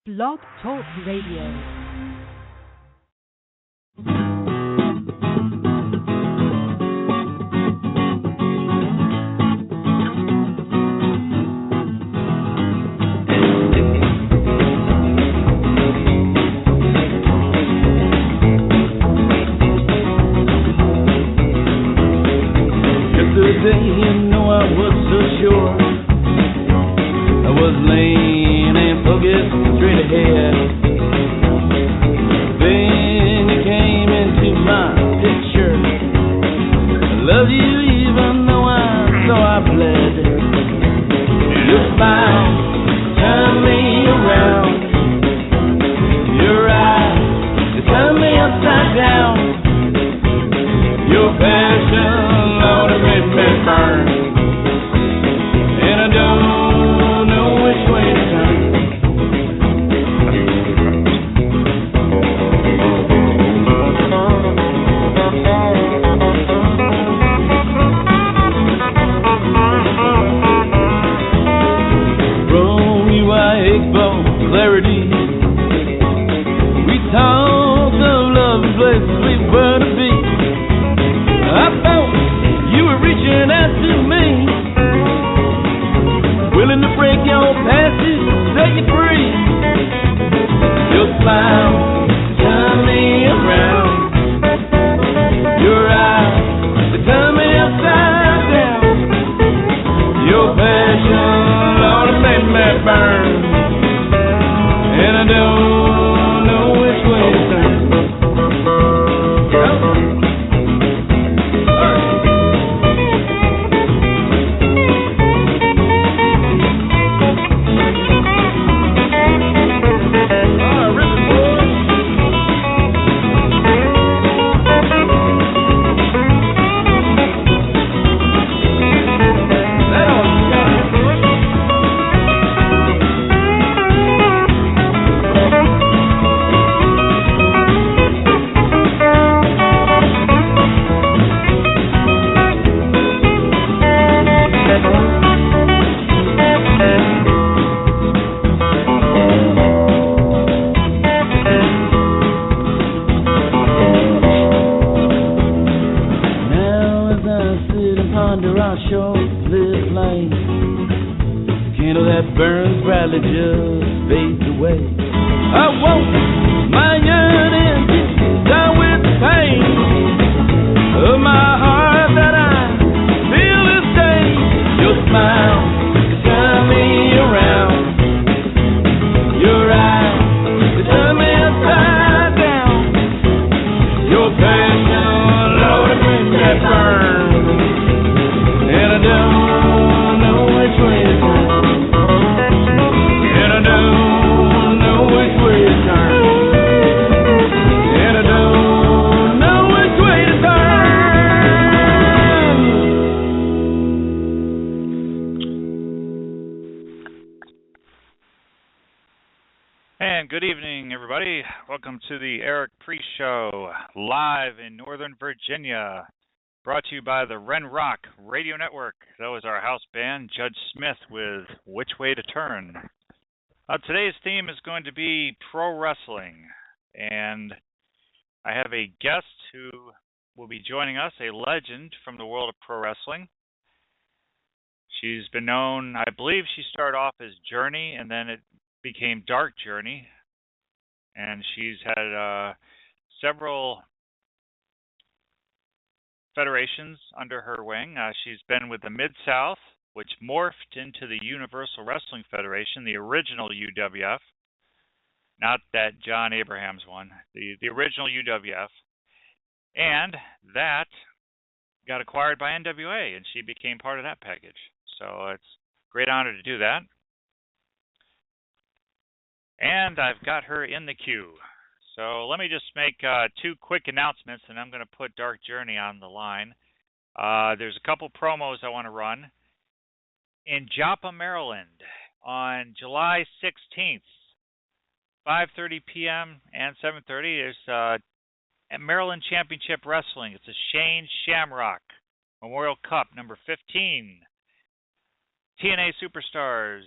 Blog Talk Radio. Virginia, brought to you by the Ren Rock Radio Network. That was our house band, Judge Smith, with Which Way to Turn. Today's theme is going to be pro wrestling, and I have a guest who will be joining us, a legend from the world of pro wrestling. She's been known, I believe she started off as Journey, and then it became Dark Journey, and she's had several federations under her wing. She's been with the Mid-South, which morphed into the Universal Wrestling Federation, the original UWF, not that John Abrahams one, the original UWF, and that got acquired by NWA, and she became part of that package. So it's a great honor to do that. And I've got her in the queue. So let me just make two quick announcements, and I'm going to put Dark Journey on the line. There's a couple promos I want to run. In Joppa, Maryland, on July 16th, 5:30 p.m. and 7:30, there's Maryland Championship Wrestling. It's a Shane Shamrock Memorial Cup, number 15. TNA Superstars,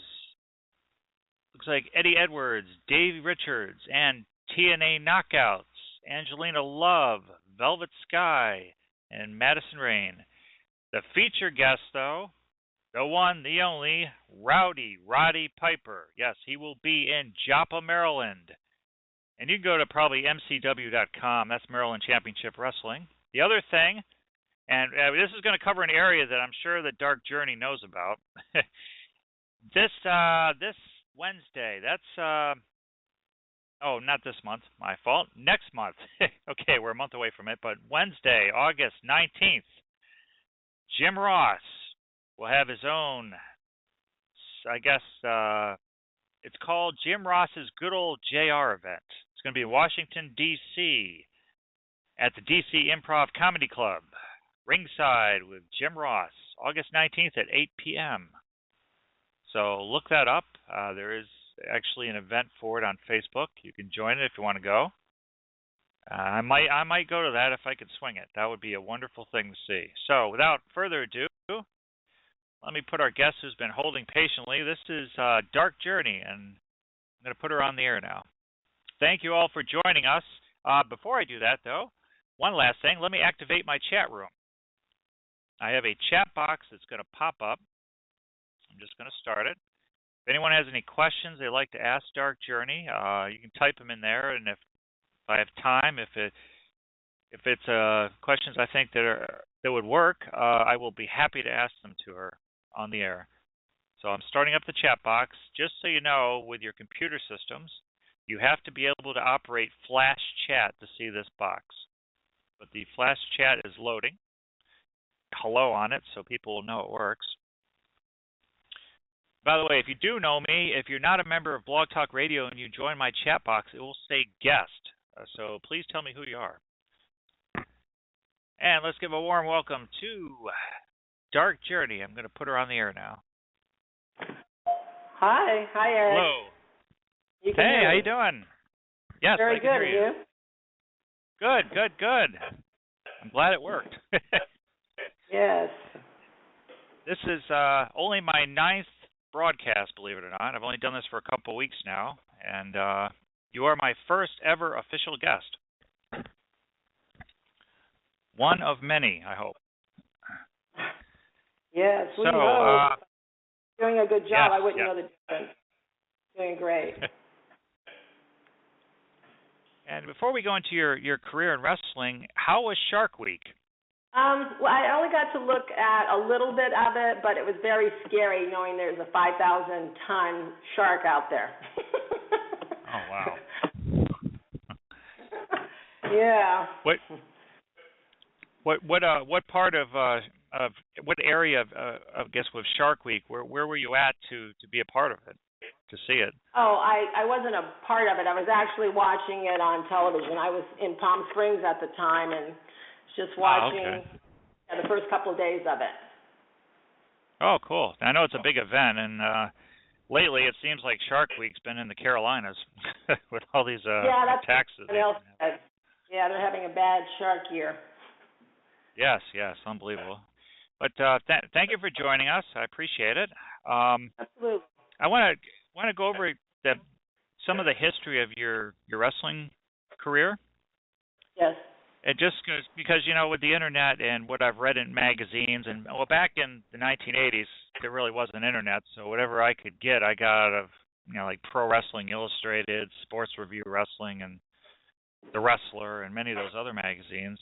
Looks like Eddie Edwards, Dave Richards, and TNA Knockouts, Angelina Love, Velvet Sky, and Madison Rain. The feature guest, though, the one, the only, Rowdy Roddy Piper. Yes, he will be in Joppa, Maryland. And you can go to probably mcw.com. That's Maryland Championship Wrestling. The other thing, and this is going to cover an area that I'm sure that Dark Journey knows about. This Wednesday, that's, not this month, my fault. Next month. Okay, we're a month away from it, but Wednesday, August 19th, Jim Ross will have his own, I guess, it's called Jim Ross's Good Old JR event. It's going to be in Washington, D.C. at the D.C. Improv Comedy Club, ringside with Jim Ross, August 19th at 8 p.m. So look that up. There is actually an event for it on Facebook. You can join it if you want to go. I might go to that if I could swing it. That would be a wonderful thing to see. So without further ado, let me put our guest who's been holding patiently. This is Dark Journey, and I'm going to put her on the air now. Thank you all for joining us. Before I do that, though, one last thing. Let me activate my chat room. I have a chat box that's going to pop up. I'm just going to start it. If anyone has any questions they'd like to ask Dark Journey, you can type them in there, and if I have time, if it's questions I think that would work, I will be happy to ask them to her on the air. So I'm starting up the chat box. Just so you know, with your computer systems, you have to be able to operate Flash Chat to see this box. But the Flash Chat is loading. Hello on it, so people will know it works. By the way, if you do know me, if you're not a member of Blog Talk Radio and you join my chat box, it will say guest. So please tell me who you are. And let's give a warm welcome to Dark Journey. I'm going to put her on the air now. Hi, Eric. Hello. Hey, how you doing? Yes, very I can good. hear you. Good. I'm glad it worked. Yes. This is only my 9th broadcast, believe it or not. I've only done this for a couple weeks now, and you are my first ever official guest. One of many, I hope. Yes, we so, know. Doing a good job. Yes, I wouldn't know the difference. Doing great. And before we go into your career in wrestling, how was Shark Week? Well, I only got to look at a little bit of it, but it was very scary knowing there's a 5,000-ton shark out there. Oh, wow. Yeah. What part of what area of I guess with Shark Week? Where were you at to be a part of it, to see it? Oh, I wasn't a part of it. I was actually watching it on television. I was in Palm Springs at the time and just watching the first couple of days of it. Oh, cool. I know it's a big event, and lately it seems like Shark Week's been in the Carolinas with all these taxes. Yeah, they're having a bad shark year. Yes, unbelievable. But thank you for joining us. I appreciate it. Absolutely. I want to go over some of the history of your wrestling career. Yes. And just because, with the internet and what I've read in magazines, and back in the 1980s, there really wasn't internet, so whatever I could get, I got out of, like Pro Wrestling Illustrated, Sports Review Wrestling, and The Wrestler, and many of those other magazines.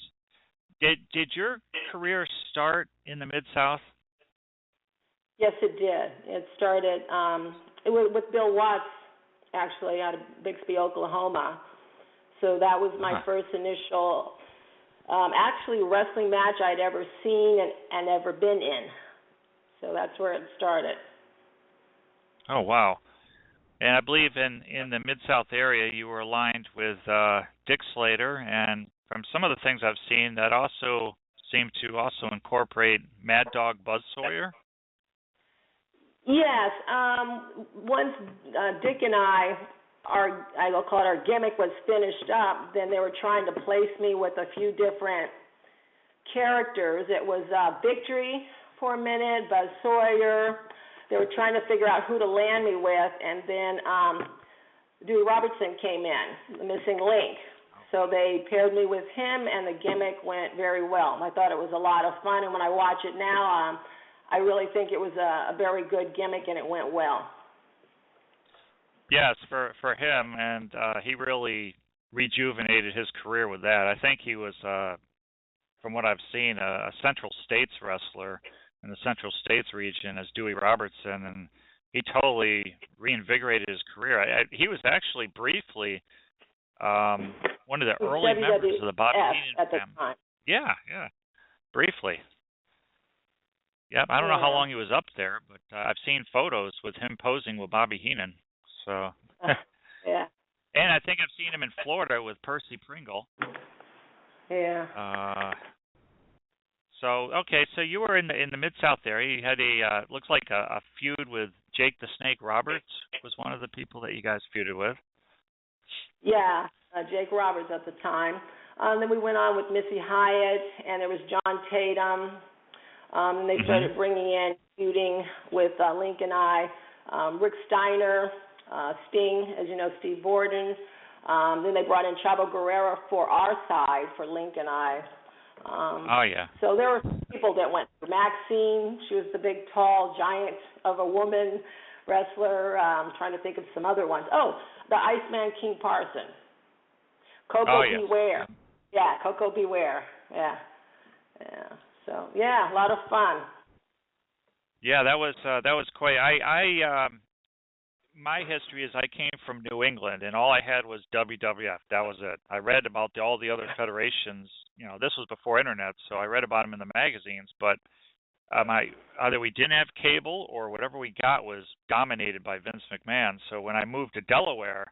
Did your career start in the Mid-South? Yes, it did. It started with Bill Watts, actually, out of Bixby, Oklahoma. So that was my first initial, actually, wrestling match I'd ever seen and ever been in. So that's where it started. Oh, wow. And I believe in the Mid-South area you were aligned with Dick Slater, and from some of the things I've seen, that also seemed to also incorporate Mad Dog Buzz Sawyer. Yes. Once Dick and I'll call it our gimmick was finished up, then they were trying to place me with a few different characters. It was Victory for a minute, Buzz Sawyer, they were trying to figure out who to land me with, and then Dewey Robertson came in, the missing link. So they paired me with him, and the gimmick went very well. I thought it was a lot of fun, and when I watch it now, I really think it was a very good gimmick, and it went well. Yes, for him, and he really rejuvenated his career with that. I think he was, from what I've seen, a Central States wrestler in the Central States region as Dewey Robertson, and he totally reinvigorated his career. He was actually briefly one of the early members of the Bobby Heenan at the family. time. Yeah, briefly. Yep, I don't know how long he was up there, but I've seen photos with him posing with Bobby Heenan. So. Yeah. And I think I've seen him in Florida with Percy Pringle. Yeah. So you were in the Mid-South there. You had looks like a feud with Jake the Snake Roberts was one of the people that you guys feuded with. Yeah, Jake Roberts at the time. Then we went on with Missy Hyatt, and there was John Tatum. And they started bringing in feuding with Link and I, Rick Steiner, Sting, as you know, Steve Borden. Then they brought in Chavo Guerrero for our side, for Link and I. So there were people that went. Maxine, she was the big, tall, giant of a woman wrestler. I'm trying to think of some other ones. Oh, the Iceman King Parson. Coco Beware. Yeah, Coco Beware. Yeah. So yeah, a lot of fun. Yeah, that was quite. My history is I came from New England, and all I had was WWF. That was it. I read about all the other federations. You know, this was before internet, so I read about them in the magazines. But either we didn't have cable or whatever we got was dominated by Vince McMahon. So when I moved to Delaware,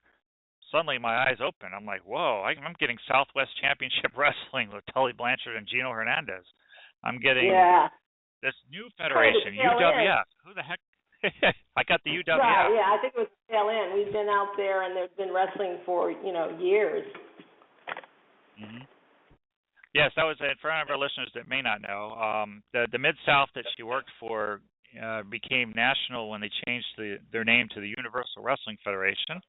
suddenly my eyes opened. I'm like, whoa, I'm getting Southwest Championship Wrestling with Tully Blanchard and Gino Hernandez. I'm getting this new federation, UWF. Who the heck? I got the UWF. Right, yeah, I think it was tail end. We've been out there, and there's been wrestling for, years. Yes, that was it. For any of our listeners that may not know, the Mid-South that she worked for became national when they changed their name to the Universal Wrestling Federation.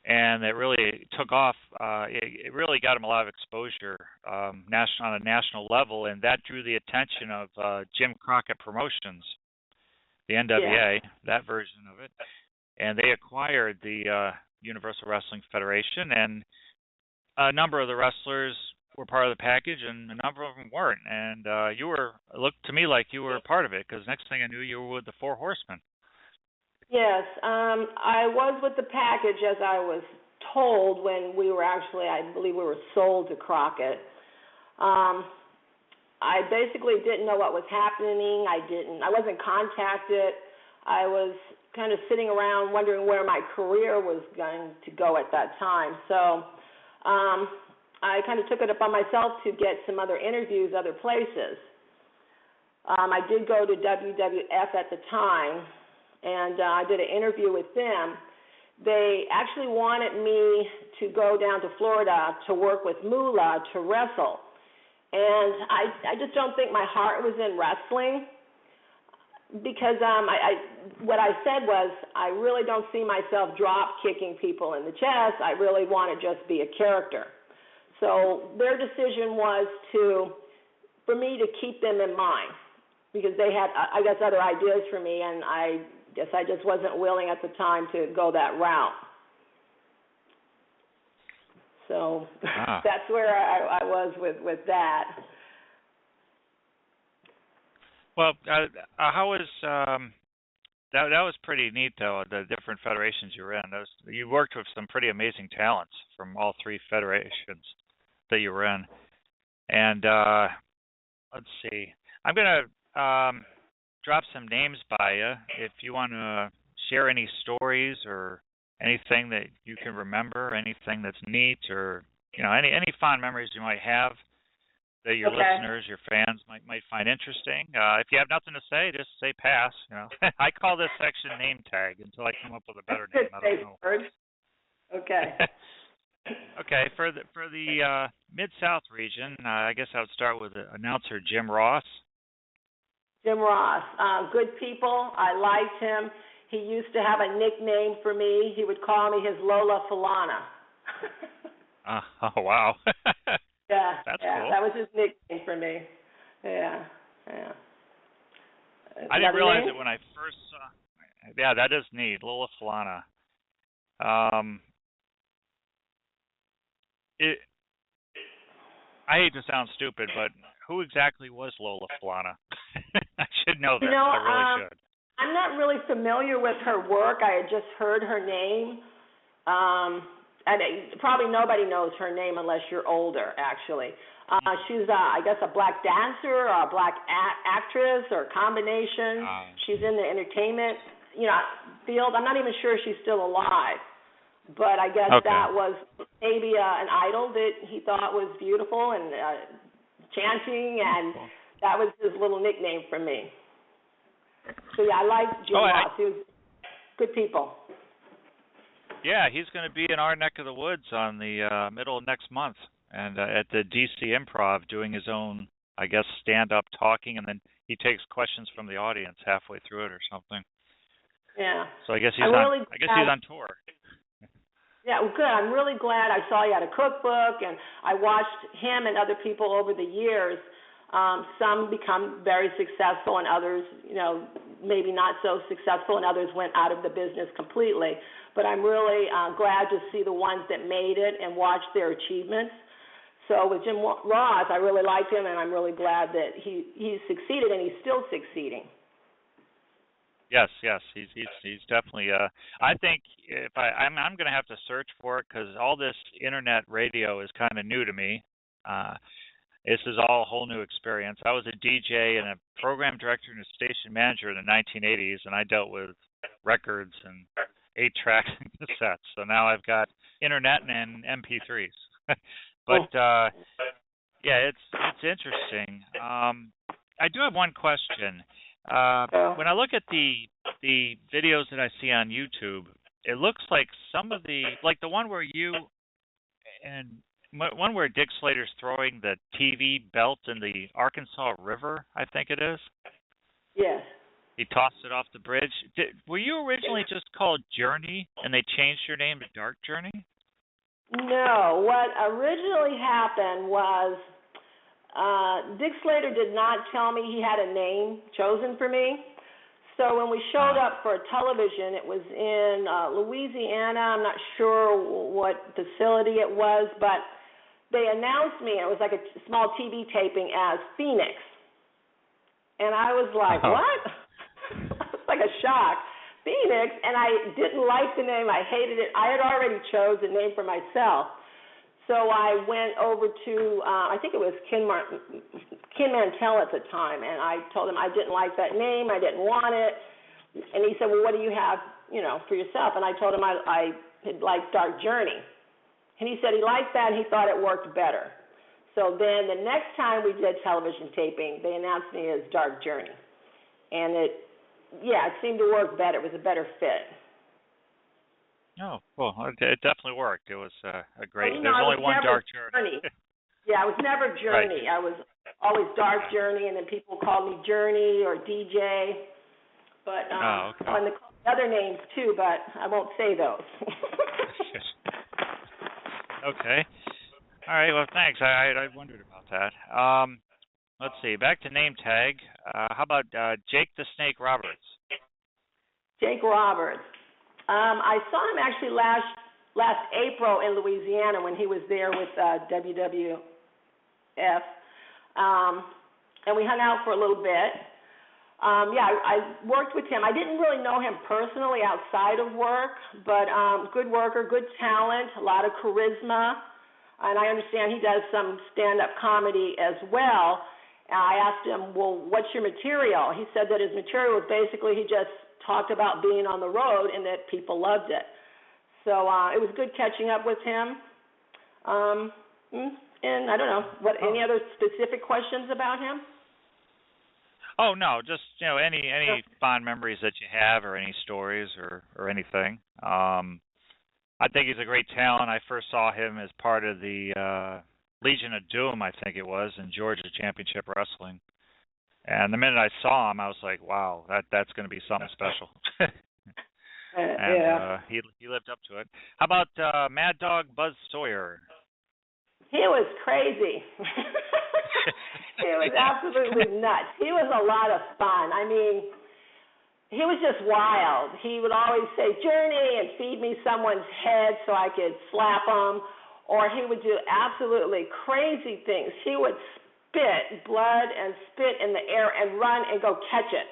And it really took off. It really got them a lot of exposure on a national level, and that drew the attention of Jim Crockett Promotions, the NWA, that version of it. And they acquired the Universal Wrestling Federation, and a number of the wrestlers were part of the package, and a number of them weren't. And it looked to me like you were a part of it, because next thing I knew, you were with the Four Horsemen. Yes, I was with the package, as I was told when we were I believe we were sold to Crockett. I basically didn't know what was happening. I wasn't contacted. I was kind of sitting around wondering where my career was going to go at that time. So I kind of took it upon myself to get some other interviews other places. I did go to WWF at the time, and I did an interview with them. They actually wanted me to go down to Florida to work with Moolah to wrestle. And I just don't think my heart was in wrestling, because what I said was, I really don't see myself drop kicking people in the chest. I really want to just be a character. So their decision was for me to keep them in mind, because they had, I guess, other ideas for me, and I guess I just wasn't willing at the time to go that route. So that's where I was with that. Well, how was that was pretty neat, though, the different federations you were in. You worked with some pretty amazing talents from all three federations that you were in. And let's see. I'm going to drop some names by you if you want to share any stories or anything that you can remember, anything that's neat, or any fond memories you might have that your listeners, your fans might find interesting. If you have nothing to say, just say pass. I call this section name tag until I come up with a better name. I don't know. Okay. Okay, for the Mid-South region, I guess I would start with announcer Jim Ross. Jim Ross. Good people. I liked him. He used to have a nickname for me. He would call me his Lola Falana. Oh, wow. Yeah, That's yeah, cool. that was his nickname for me. Yeah, yeah. I didn't realize it when I first saw. Yeah, that is neat, Lola Falana. I hate to sound stupid, but who exactly was Lola Falana? I should know that. I really should. I'm not really familiar with her work. I had just heard her name. And probably nobody knows her name unless you're older, actually. She's, I guess, a black dancer or a black actress or a combination. She's in the entertainment, field. I'm not even sure she's still alive. But I guess that was maybe an idol that he thought was beautiful and chanting, and that was his little nickname for me. So, yeah, I like Jim Ross. He was good people. Yeah, he's going to be in our neck of the woods on the middle of next month, and at the DC Improv doing his own, I guess, stand-up talking, and then he takes questions from the audience halfway through it or something. Yeah. So I guess he's on tour. Yeah, well, good. I'm really glad I saw you had a cookbook, and I watched him and other people over the years. Some become very successful, and others, maybe not so successful, and others went out of the business completely. But I'm really glad to see the ones that made it and watch their achievements. So with Jim Ross, I really liked him, and I'm really glad that he succeeded, and he's still succeeding. Yes, he's definitely. I think if I'm going to have to search for it because all this internet radio is kind of new to me. This is all a whole new experience. I was a DJ and a program director and a station manager in the 1980s, and I dealt with records and 8-tracks and cassettes. So now I've got internet and MP3s. But yeah, it's interesting. I do have one question. When I look at the videos that I see on YouTube, it looks like some of the one where you and one where Dick Slater's throwing the TV belt in the Arkansas River, I think it is. Yes. He tossed it off the bridge. Were you originally just called Journey, and they changed your name to Dark Journey? No. What originally happened was Dick Slater did not tell me he had a name chosen for me. So when we showed up for television, it was in Louisiana. I'm not sure what facility it was, but they announced me. It was like a small TV taping as Phoenix. And I was like, what? It was like a shock. Phoenix, and I didn't like the name. I hated it. I had already chose a name for myself. So I went over to, I think it was Ken Mantell at the time, and I told him I didn't like that name. I didn't want it. And he said, well, what do you have, for yourself? And I told him I had liked Dark Journey. And he said he liked that, and he thought it worked better. So then the next time we did television taping, they announced me as Dark Journey. And it seemed to work better. It was a better fit. Oh, well, it definitely worked. It was a great. Well, there's only one Dark Journey. Yeah, I was never Journey. Right. I was always Dark Journey, and then people called me Journey or DJ. But and the other names too, but I won't say those. Okay. All right. Well, thanks. I wondered about that. Let's see. Back to name tag. How about Jake the Snake Roberts? Jake Roberts. I saw him actually last April in Louisiana when he was there with WWF, and we hung out for a little bit. I worked with him. I didn't really know him personally outside of work, but good worker, good talent, a lot of charisma, and I understand he does some stand-up comedy as well. I asked him, well, what's your material? He said that his material was basically he just talked about being on the road and that people loved it. So it was good catching up with him. And I don't know, any other specific questions about him? Oh, no, just, any fond memories that you have or any stories or anything. I think he's a great talent. I first saw him as part of the Legion of Doom, I think it was, in Georgia Championship Wrestling. And the minute I saw him, I was like, wow, that's going to be something special. And Yeah. he lived up to it. How about Mad Dog Buzz Sawyer? He was crazy. He was absolutely nuts. He was a lot of fun. I mean, he was just wild. He would always say, "Journey," and feed me someone's head so I could slap him. Or he would do absolutely crazy things. He would spit blood and spit in the air and run and go catch it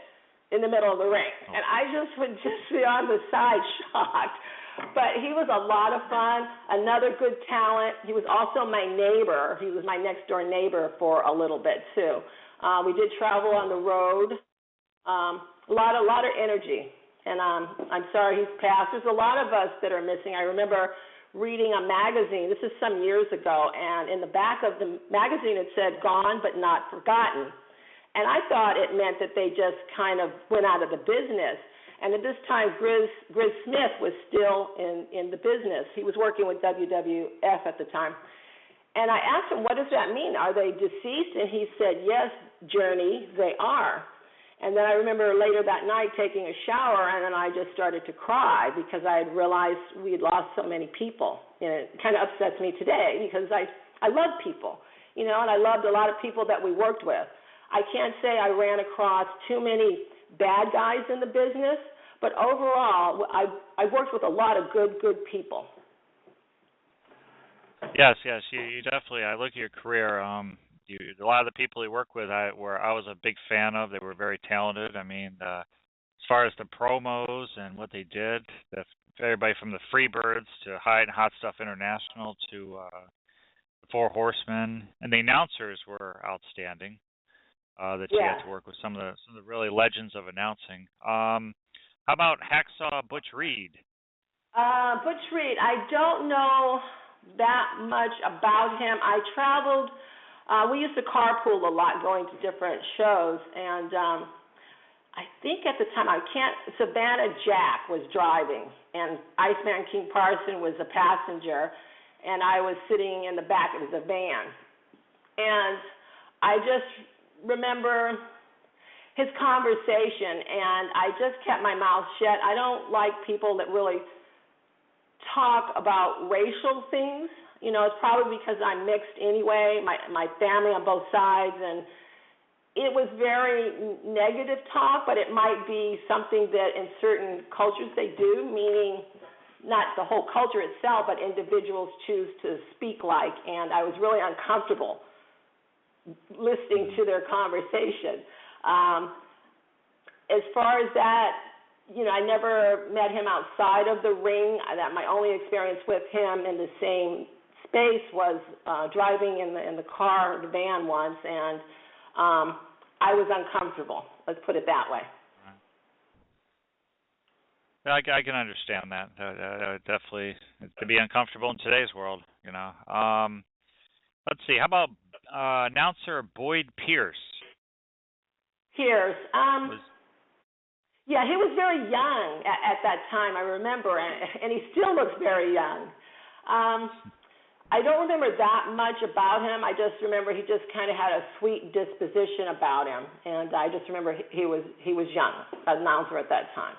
in the middle of the ring. And I just would just be on the side shocked. But he was a lot of fun, another good talent. He was also my neighbor. He was my next door neighbor for a little bit too. We did travel on the road. A lot of energy. And I'm sorry he's passed. There's a lot of us that are missing. I remember reading a magazine. This is some years ago, and in the back of the magazine it said "Gone but Not Forgotten." And I thought it meant that they just kind of went out of the business. And at this time, Grizz Smith was still in the business. He was working with WWF at the time. And I asked him, what does that mean? Are they deceased? And he said, yes, Journey, they are. And then I remember later that night taking a shower, and then I just started to cry because I had realized we had lost so many people. And it kind of upsets me today because I love people, and I loved a lot of people that we worked with. I can't say I ran across too many bad guys in the business, but overall, I worked with a lot of good people. Yes, you definitely. I look at your career. A lot of the people you work with, I was a big fan of. They were very talented. I mean, as far as the promos and what they did, everybody from the Freebirds to Hot Stuff International to the Four Horsemen, and the announcers were outstanding. That you got to work with some of the really legends of announcing. How about Hacksaw Butch Reed? Butch Reed, I don't know that much about him. I traveled. We used to carpool a lot, going to different shows, and I think at the time Savannah Jack was driving, and Iceman King Parson was a passenger, and I was sitting in the back. It was a van, and I just remember his conversation, and I just kept my mouth shut. I don't like people that really talk about racial things. It's probably because I'm mixed anyway, my family on both sides, and it was very negative talk, but it might be something that in certain cultures they do, meaning not the whole culture itself, but individuals choose to speak like, and I was really uncomfortable listening to their conversation. As far as that, I never met him outside of the ring. That my only experience with him in the same space was driving in the car, the van once, and I was uncomfortable. Let's put it that way. I can understand that. Definitely, to be uncomfortable in today's world, Let's see. How about announcer Boyd Pierce? Pierce. Yeah, he was very young at that time, I remember, and he still looks very young. I don't remember that much about him. I just remember he just kind of had a sweet disposition about him, and I just remember he was young, an announcer at that time.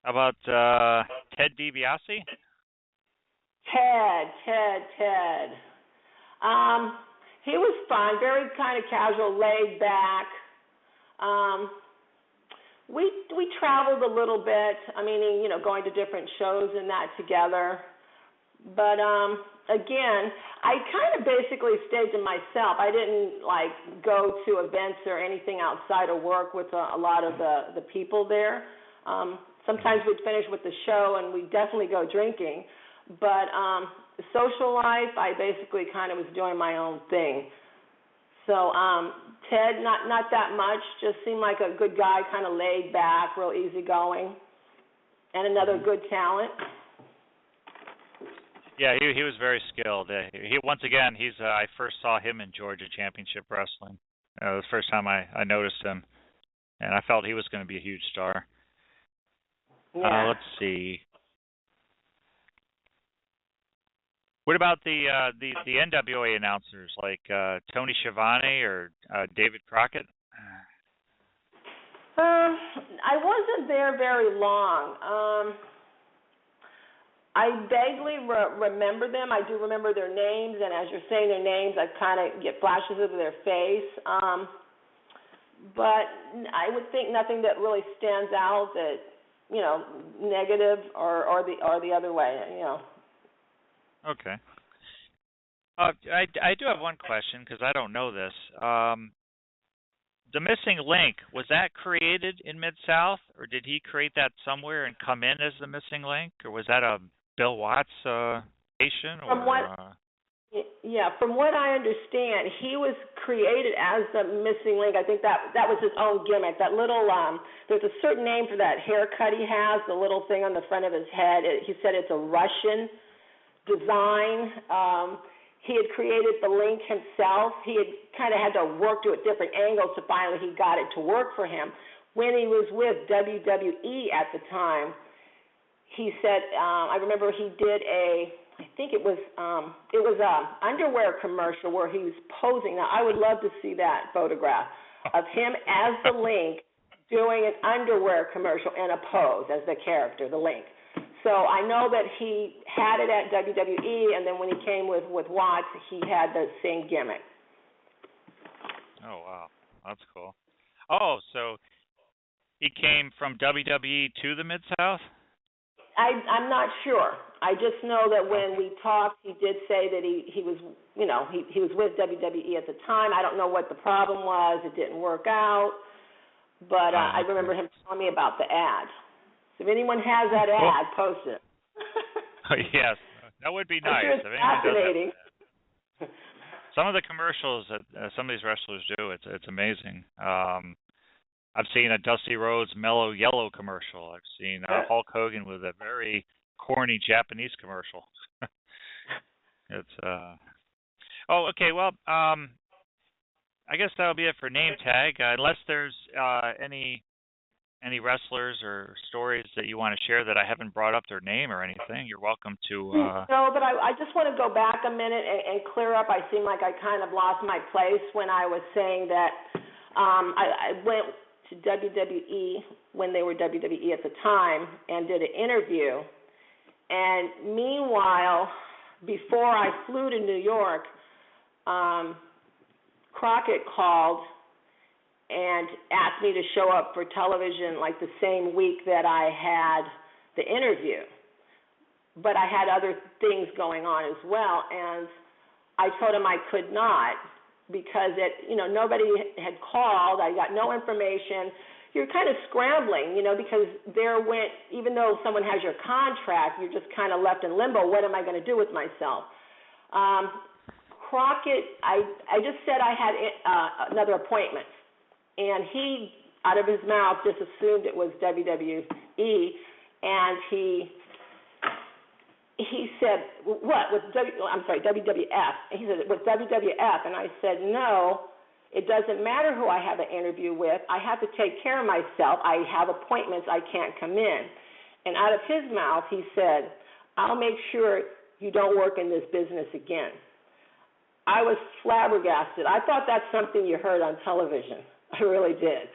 How about Ted DiBiase? Ted. He was fun, very kind of casual, laid back. We traveled a little bit. I mean, going to different shows and that together. But again, I kind of basically stayed to myself. I didn't go to events or anything outside of work with a lot of the people there. Sometimes we'd finish with the show and we'd definitely go drinking. But social life, I basically kind of was doing my own thing. So Ted, not that much, just seemed like a good guy, kind of laid back, real easygoing, and another good talent. Yeah, he was very skilled. I first saw him in Georgia Championship Wrestling. It was the first time I noticed him, and I felt he was going to be a huge star. Yeah. Let's see. What about the NWA announcers like Tony Schiavone or David Crockett? I wasn't there very long. I vaguely remember them. I do remember their names, and as you're saying their names, I kind of get flashes of their face. But I would think nothing that really stands out that, you know, negative or the other way, you know. Okay. I do have one question because I don't know this. The missing link, was that created in Mid-South, or did he create that somewhere and come in as the missing link, or was that a Bill Watts station? From what I understand, he was created as the missing link. I think that was his own gimmick. That little there's a certain name for that haircut he has, the little thing on the front of his head. He said it's a Russian design. He had created the link himself. He had kind of had to work to it different angles to finally he got it to work for him. When he was with WWE at the time, he said, I remember he did I think it was a underwear commercial where he was posing. Now, I would love to see that photograph of him as the Link doing an underwear commercial in a pose as the character, the Link. So I know that he had it at WWE, and then when he came with Watts, he had the same gimmick. Oh, wow. That's cool. Oh, so he came from WWE to the Mid-South? I'm not sure. I just know that when we talked, he did say that he was, you know, he was with WWE at the time. I don't know what the problem was. It didn't work out. But I remember him telling me about the ad. So if anyone has that ad, post it. Yes, that would be nice. I'm sure it's fascinating. Some of the commercials that some of these wrestlers do, it's amazing. I've seen a Dusty Rhodes Mellow Yellow commercial. I've seen Hulk Hogan with a very corny Japanese commercial. It's Oh, okay. Well, I guess that'll be it for name tag. Unless there's any wrestlers or stories that you want to share that I haven't brought up their name or anything, you're welcome to. No, but I just want to go back a minute and clear up. I seem like I kind of lost my place when I was saying that I went to WWE when they were WWE at the time and did an interview. And meanwhile, before I flew to New York, Crockett called and asked me to show up for television like the same week that I had the interview. But I had other things going on as well, and I told him I could not because nobody had called. I got no information. You're kind of scrambling, because even though someone has your contract, you're just kind of left in limbo. What am I going to do with myself? Crockett, I just said I had another appointment. And he, out of his mouth, just assumed it was WWE, and he said, what, WWF. And he said, with WWF. And I said, no, it doesn't matter who I have an interview with. I have to take care of myself. I have appointments. I can't come in. And out of his mouth, he said, I'll make sure you don't work in this business again. I was flabbergasted. I thought that's something you heard on television. I really did.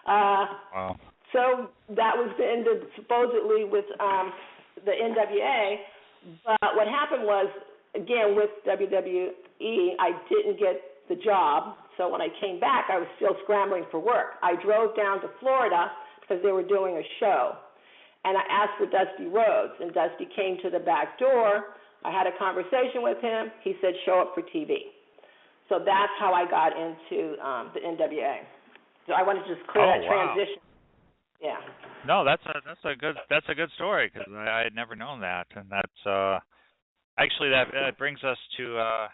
Wow. So that was the end of supposedly with the NWA. But what happened was, again, with WWE, I didn't get the job. So when I came back, I was still scrambling for work. I drove down to Florida because they were doing a show. And I asked for Dusty Rhodes, and Dusty came to the back door. I had a conversation with him. He said, show up for TV. So that's how I got into the NWA. So I wanted to just clear that transition. Yeah. No, that's a good story because I had never known that, and that's actually that brings us to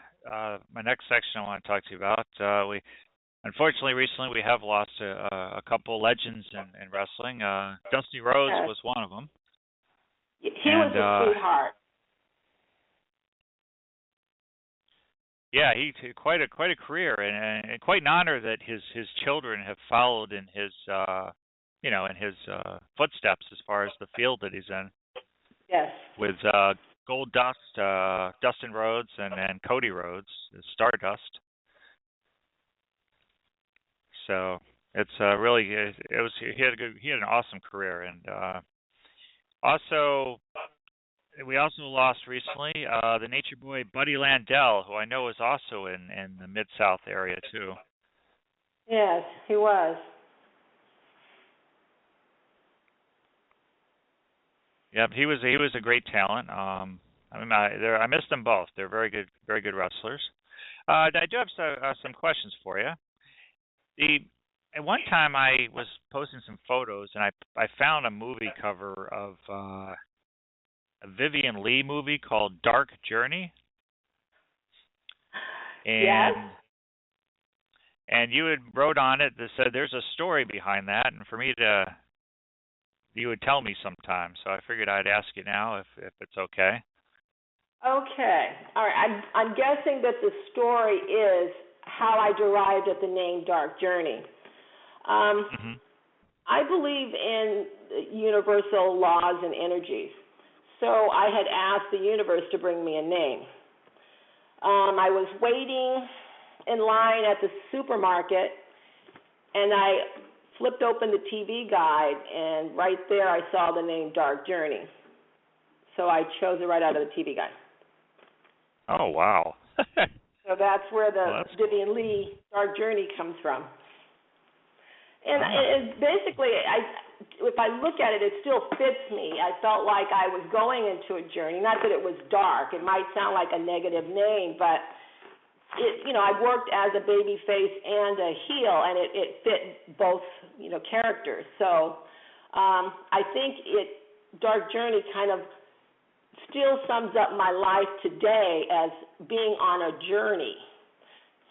my next section I want to talk to you about. We unfortunately recently we have lost a couple legends in wrestling. Dusty Rhodes was one of them. He was a sweetheart. Yeah, he quite a career, and quite an honor that his children have followed in his in his footsteps as far as the field that he's in. Yes. With Gold Dust, Dustin Rhodes, and Cody Rhodes, Stardust. So it's really it was he had an awesome career, and also we also lost recently the Nature Boy Buddy Landell, who I know is also in the Mid-South area too. Yes, he was. Yep, he was a great talent. I mean, I missed them both. They're very good wrestlers. I do have some questions for you. At one time I was posting some photos, and I found a movie cover of a Vivian Lee movie called Dark Journey. Yes. And you had wrote on it that said there's a story behind that, and for me to, you would tell me sometime. So I figured I'd ask you now if it's okay. Okay. All right. I'm guessing that the story is how I derived at the name Dark Journey. I believe in universal laws and energies. So I had asked the universe to bring me a name. I was waiting in line at the supermarket, and I flipped open the TV guide, and right there I saw the name Dark Journey. So I chose it right out of the TV guide. Oh, wow. So that's where the Vivian Lee Dark Journey comes from. And basically, if I look at it, it still fits me. I felt like I was going into a journey. Not that it was dark. It might sound like a negative name, but I worked as a baby face and a heel, and it fit both, characters. So I think Dark Journey kind of still sums up my life today as being on a journey.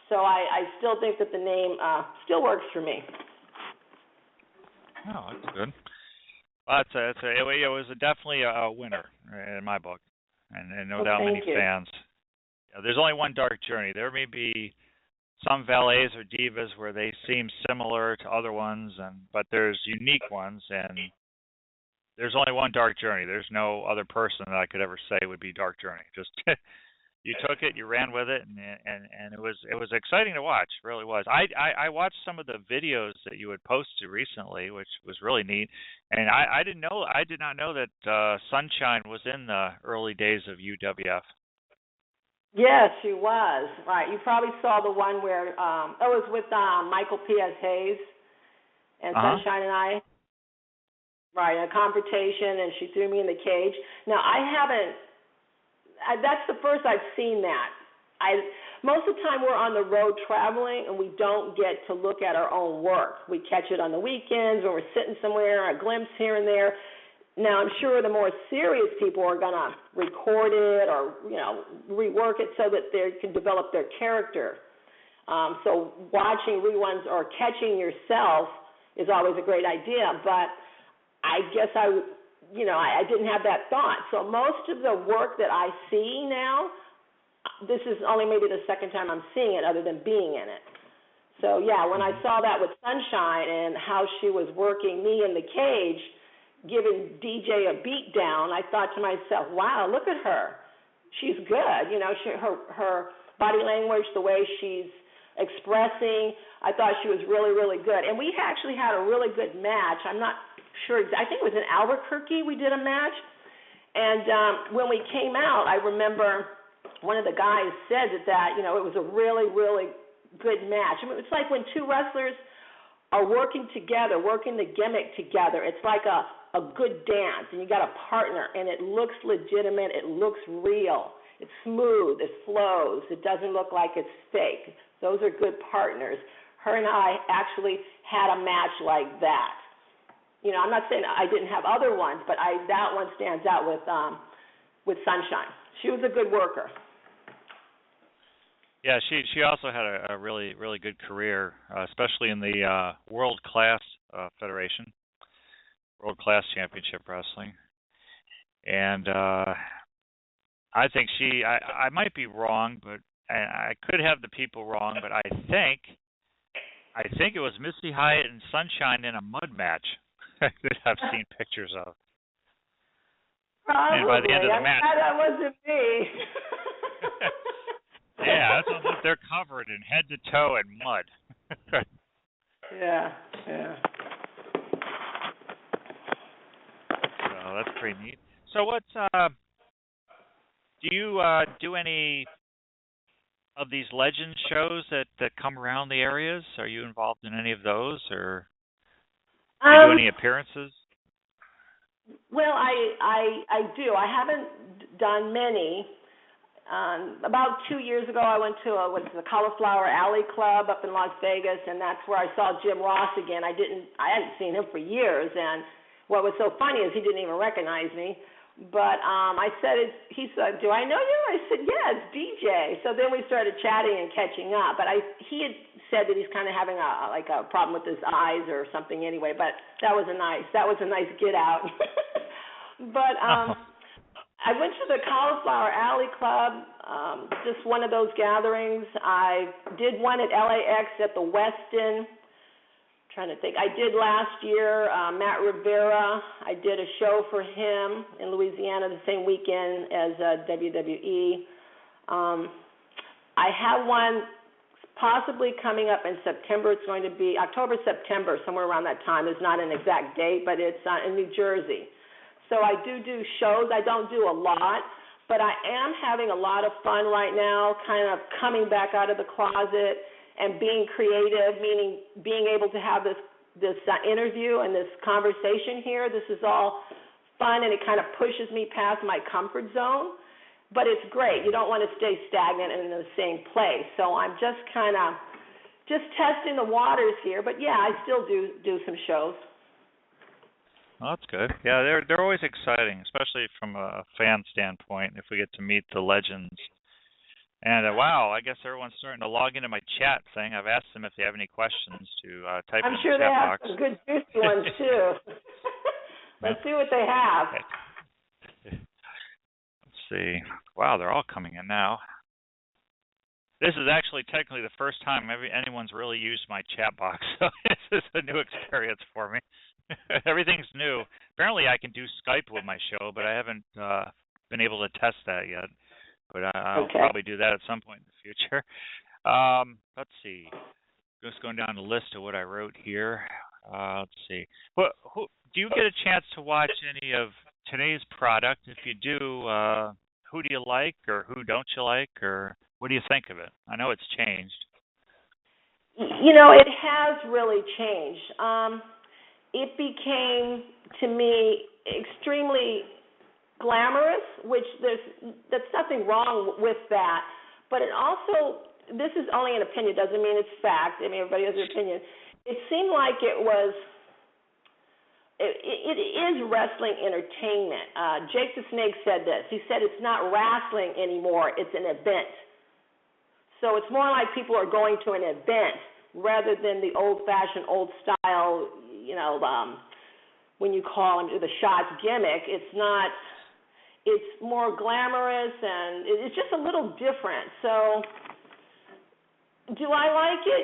So I still think that the name still works for me. Oh, that's good. Well, it was definitely a winner in my book, and no doubt many fans. There's only one Dark Journey. There may be some valets or divas where they seem similar to other ones, but there's unique ones, and there's only one Dark Journey. There's no other person that I could ever say would be Dark Journey. Just you took it, you ran with it, and it was exciting to watch. It really was. I watched some of the videos that you had posted recently, which was really neat. And I did not know that Sunshine was in the early days of UWF. Yes, she was. Right. You probably saw the one where it was with Michael P.S. Hayes and Sunshine and I. Right, a confrontation, and she threw me in the cage. Now, that's the first I've seen that. Most of the time we're on the road traveling, and we don't get to look at our own work. We catch it on the weekends when we're sitting somewhere, a glimpse here and there. Now, I'm sure the more serious people are going to record it or, rework it so that they can develop their character. So watching reruns or catching yourself is always a great idea, but I guess I didn't have that thought. So most of the work that I see now, this is only maybe the second time I'm seeing it other than being in it. So, yeah, when I saw that with Sunshine and how she was working me in the cage, giving DJ a beat down, I thought to myself, wow, look at her. She's good. Her body language, the way she's expressing, I thought she was really, really good. And we actually had a really good match. I'm not sure. I think it was in Albuquerque we did a match. And when we came out, I remember one of the guys said that it was a really, really good match. I mean, it's like when two wrestlers are working together, working the gimmick together. It's like a good dance, and you got a partner, and it looks legitimate. It looks real. It's smooth. It flows. It doesn't look like it's fake. Those are good partners. Her and I actually had a match like that. I'm not saying I didn't have other ones, but that one stands out with Sunshine. She was a good worker. Yeah, she also had a really, really good career, especially in the World Class Federation, World Class Championship Wrestling. And I think I might be wrong, but I could have the people wrong, but I think it was Misty Hyatt and Sunshine in a mud match that I've seen pictures of. Probably. And by the end of the match, that wasn't me. yeah, that's what they're covered in head to toe in mud. Yeah. So that's pretty neat. So what's do you do any of these legend shows that come around the areas? Are you involved in any of those, or do you do any appearances? Well, I do. I haven't done many. About 2 years ago, I went to the Cauliflower Alley Club up in Las Vegas, and that's where I saw Jim Ross again. I hadn't seen him for years, and what was so funny is he didn't even recognize me. But I said, he said, "Do I know you?" I said, "Yeah, it's DJ." So then we started chatting and catching up. But he had said that he's kind of having a problem with his eyes or something anyway. But that was a nice get out. But I went to the Cauliflower Alley Club, just one of those gatherings. I did one at LAX at the Westin. Trying to think. I did last year, Matt Rivera. I did a show for him in Louisiana the same weekend as WWE. I have one possibly coming up in September. It's going to be October, September, somewhere around that time. It's not an exact date, but it's in New Jersey. So I do shows. I don't do a lot, but I am having a lot of fun right now, kind of coming back out of the closet and being creative, meaning being able to have this interview and this conversation here. This is all fun, and it kind of pushes me past my comfort zone. But it's great. You don't want to stay stagnant and in the same place. So I'm just kind of testing the waters here. But yeah, I still do some shows. Well, that's good. Yeah, they're always exciting, especially from a fan standpoint. If we get to meet the legends. And wow, I guess everyone's starting to log into my chat thing. I've asked them if they have any questions to type in the chat box. I'm sure they have some good juicy ones too. Let's see what they have. Let's see. Wow, they're all coming in now. This is actually technically the first time anyone's really used my chat box, so this is a new experience for me. Everything's new. Apparently I can do Skype with my show, but I haven't been able to test that yet. But I'll probably do that at some point in the future. Let's see. Just going down the list of what I wrote here. Let's see. Do you get a chance to watch any of today's product? If you do, who do you like, or who don't you like, or what do you think of it? I know it's changed. You know, it has really changed. It became, to me, extremely glamorous, which that's nothing wrong with that. But it also, this is only an opinion, doesn't mean it's fact. I mean, everybody has their opinion. It seemed like it is wrestling entertainment. Jake the Snake said this. He said it's not wrestling anymore, it's an event. So it's more like people are going to an event rather than the old-fashioned, old-style, when you call them the shots gimmick. It's not. It's more glamorous, and it's just a little different. So, do I like it?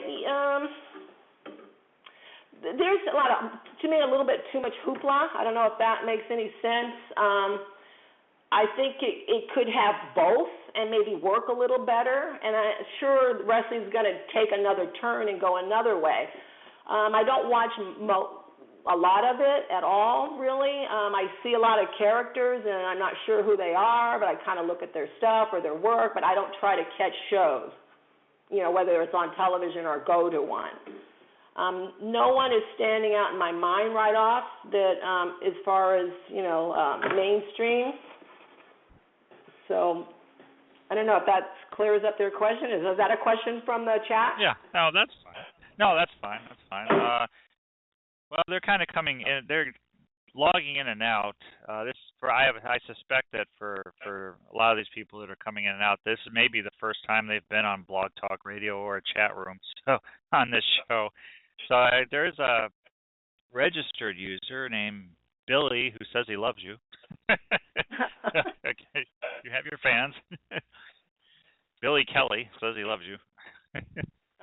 There's a little bit too much hoopla. I don't know if that makes any sense. I think it could have both and maybe work a little better. And I'm sure wrestling's going to take another turn and go another way. I don't watch a lot of it at all, really. I see a lot of characters, and I'm not sure who they are, but I kind of look at their stuff or their work, but I don't try to catch shows, whether it's on television or go to one. No one is standing out in my mind right off that as far as, mainstream. So I don't know if that clears up their question. Is that a question from the chat? Yeah, no, that's fine. That's fine. Well, they're kind of coming in. They're logging in and out. I suspect that for a lot of these people that are coming in and out, this may be the first time they've been on Blog Talk Radio or a chat room. So on this show, there's a registered user named Billy who says he loves you. Okay, you have your fans. Billy Kelly says he loves you.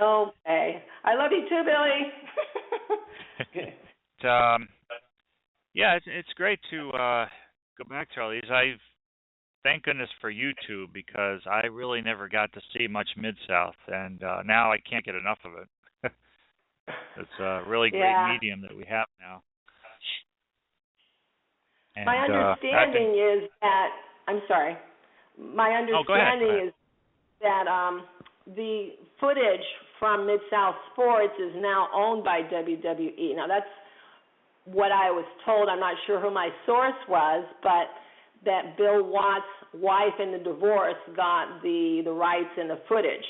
Okay, I love you too, Billy. Yeah, it's great to go back to all these. Thank goodness for YouTube because I really never got to see much Mid-South, and now I can't get enough of it. It's a really great medium that we have now. And, my understanding is that, I'm sorry, my understanding is that the footage from Mid-South Sports is now owned by WWE. Now, that's what I was told. I'm not sure who my source was, but that Bill Watts' wife in the divorce got the rights and the footage.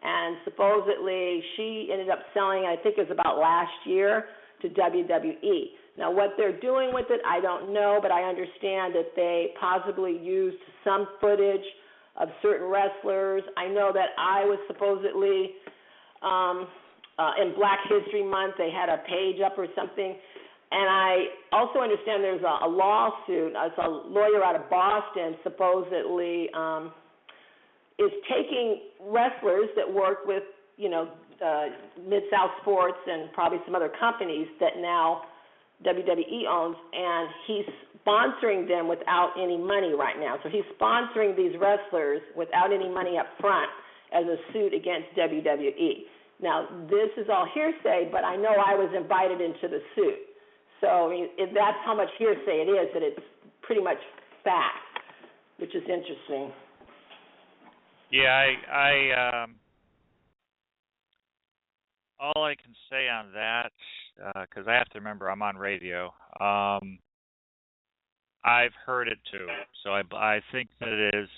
And supposedly she ended up selling, I think it was about last year, to WWE. Now, what they're doing with it, I don't know, but I understand that they possibly used some footage of certain wrestlers. I know that I was supposedly, in Black History Month, they had a page up or something. And I also understand there's a lawsuit. It's a lawyer out of Boston supposedly is taking wrestlers that work with, Mid-South Sports and probably some other companies that now WWE owns, and he's sponsoring them without any money right now. So he's sponsoring these wrestlers without any money up front as a suit against WWE. Now, this is all hearsay, but I know I was invited into the suit. So that's how much hearsay it is, that it's pretty much fact, which is interesting. Yeah, I all I can say on that, because I have to remember I'm on radio, I've heard it too. So I think that it is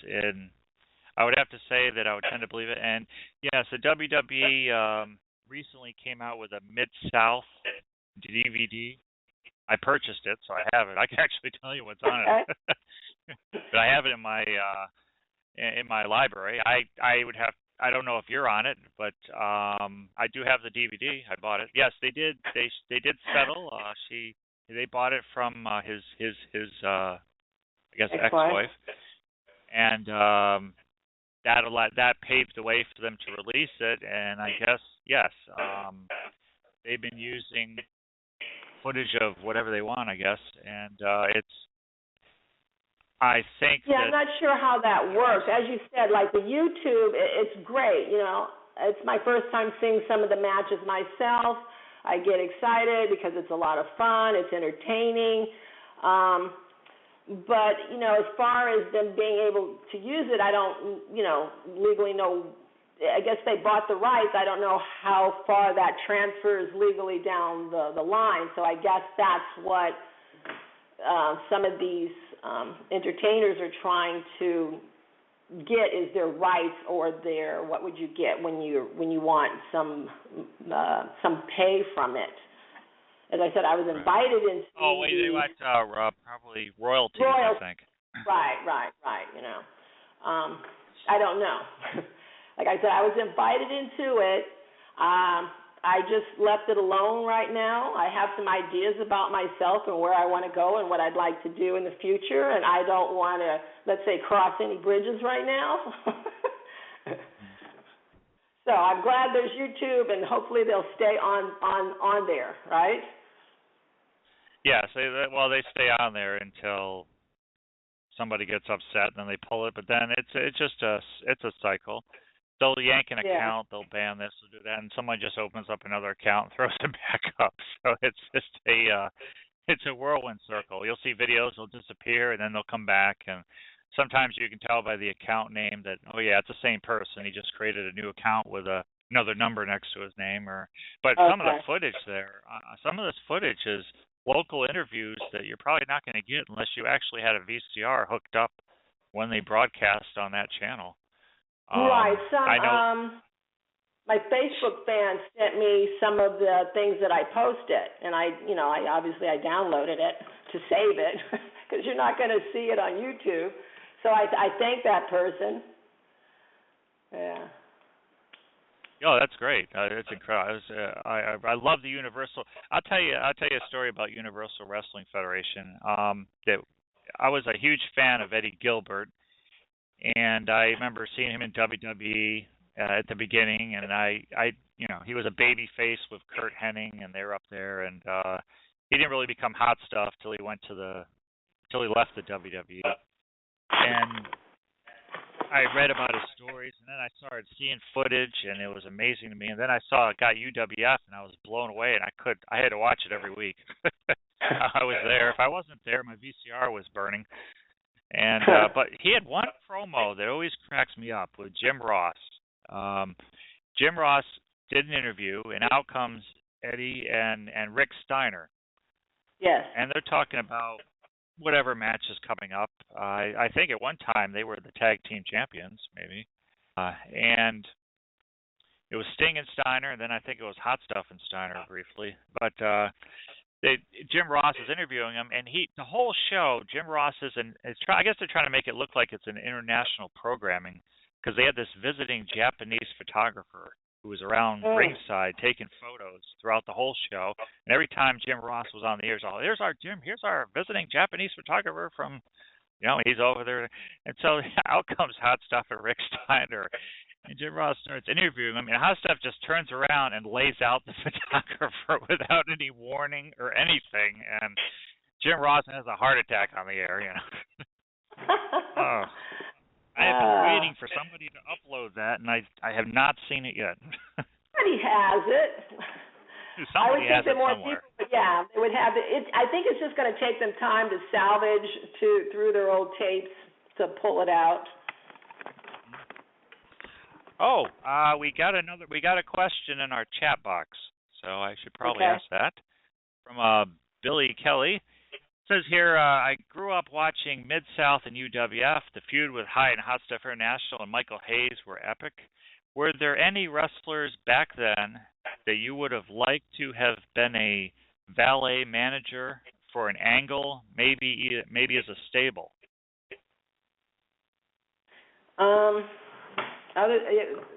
I would have to say that I would tend to believe it. And yeah, so WWE recently came out with a Mid-South DVD. I purchased it, so I have it. I can actually tell you what's on it. But I have it in my library. I don't know if you're on it, but I do have the DVD. I bought it. Yes, they did. They did settle. They bought it from his I guess ex-wife, and that paved the way for them to release it. And I guess yes, they've been using footage of whatever they want, I guess, and I think I'm not sure how that works. As you said, like the YouTube, it's great. It's my first time seeing some of the matches myself. I get excited because it's a lot of fun. It's entertaining. But, as far as them being able to use it, I don't, legally know. I guess they bought the rights. I don't know how far that transfers legally down the line. So I guess that's what some of these entertainers are trying to get, is their rights or their, what would you get when you want some pay from it. As I said, I was invited into. Oh wait, they want probably royalties, I think. Right. I don't know. Like I said, I was invited into it. I just left it alone right now. I have some ideas about myself and where I want to go and what I'd like to do in the future, and I don't want to, let's say, cross any bridges right now. So I'm glad there's YouTube, and hopefully they'll stay on there, right? Yeah, they stay on there until somebody gets upset, and then they pull it. But then it's just a cycle. They'll yank an account, they'll ban this, they'll do that, and someone just opens up another account and throws it back up. So it's just it's a whirlwind circle. You'll see videos, they'll disappear, and then they'll come back. And sometimes you can tell by the account name that, oh yeah, it's the same person. He just created a new account with another number next to his name. But some of the footage there, some of this footage is local interviews that you're probably not going to get unless you actually had a VCR hooked up when they broadcast on that channel. Right. My Facebook fans sent me some of the things that I posted, and I downloaded it to save it because you're not going to see it on YouTube. So I thank that person. Yeah. Oh, that's great. It's incredible. I love the Universal. I'll tell you a story about Universal Wrestling Federation. That I was a huge fan of Eddie Gilbert. And I remember seeing him in WWE at the beginning, and he was a baby face with Kurt Hennig, and they were up there, and he didn't really become hot stuff till he went to the until he left the WWE. And I read about his stories, and then I started seeing footage, and it was amazing to me. And then I got UWF, and I was blown away, and I had to watch it every week. I was there. If I wasn't there, my VCR was burning. And but he had one promo that always cracks me up with Jim Ross. Jim Ross did an interview, and out comes Eddie and Rick Steiner. Yes. And they're talking about whatever match is coming up. I think at one time they were the tag team champions, maybe. And it was Sting and Steiner, and then I think it was Hot Stuff and Steiner briefly. But Jim Ross is interviewing him, and the whole show, Jim Ross I guess they're trying to make it look like it's an international programming, because they had this visiting Japanese photographer who was around ringside taking photos throughout the whole show. And every time Jim Ross was on the air, here's our visiting Japanese photographer from, he's over there. And so out comes Hot Stuff and Rick Steiner. And Jim Ross starts interviewing him, and Hot Stuff just turns around and lays out the photographer without any warning or anything. And Jim Ross has a heart attack on the air, Oh. I have been waiting for somebody to upload that, and I have not seen it yet. Somebody has it. Somebody has it somewhere. People, but yeah, they would have it. I think it's just going to take them time to salvage through their old tapes to pull it out. Oh, we got a question in our chat box, so I should probably ask that from Billy Kelly. It says here, I grew up watching Mid-South and UWF. The feud with Hyatt and Hot Stuff International and Michael Hayes were epic. Were there any wrestlers back then that you would have liked to have been a valet manager for an angle, maybe as a stable?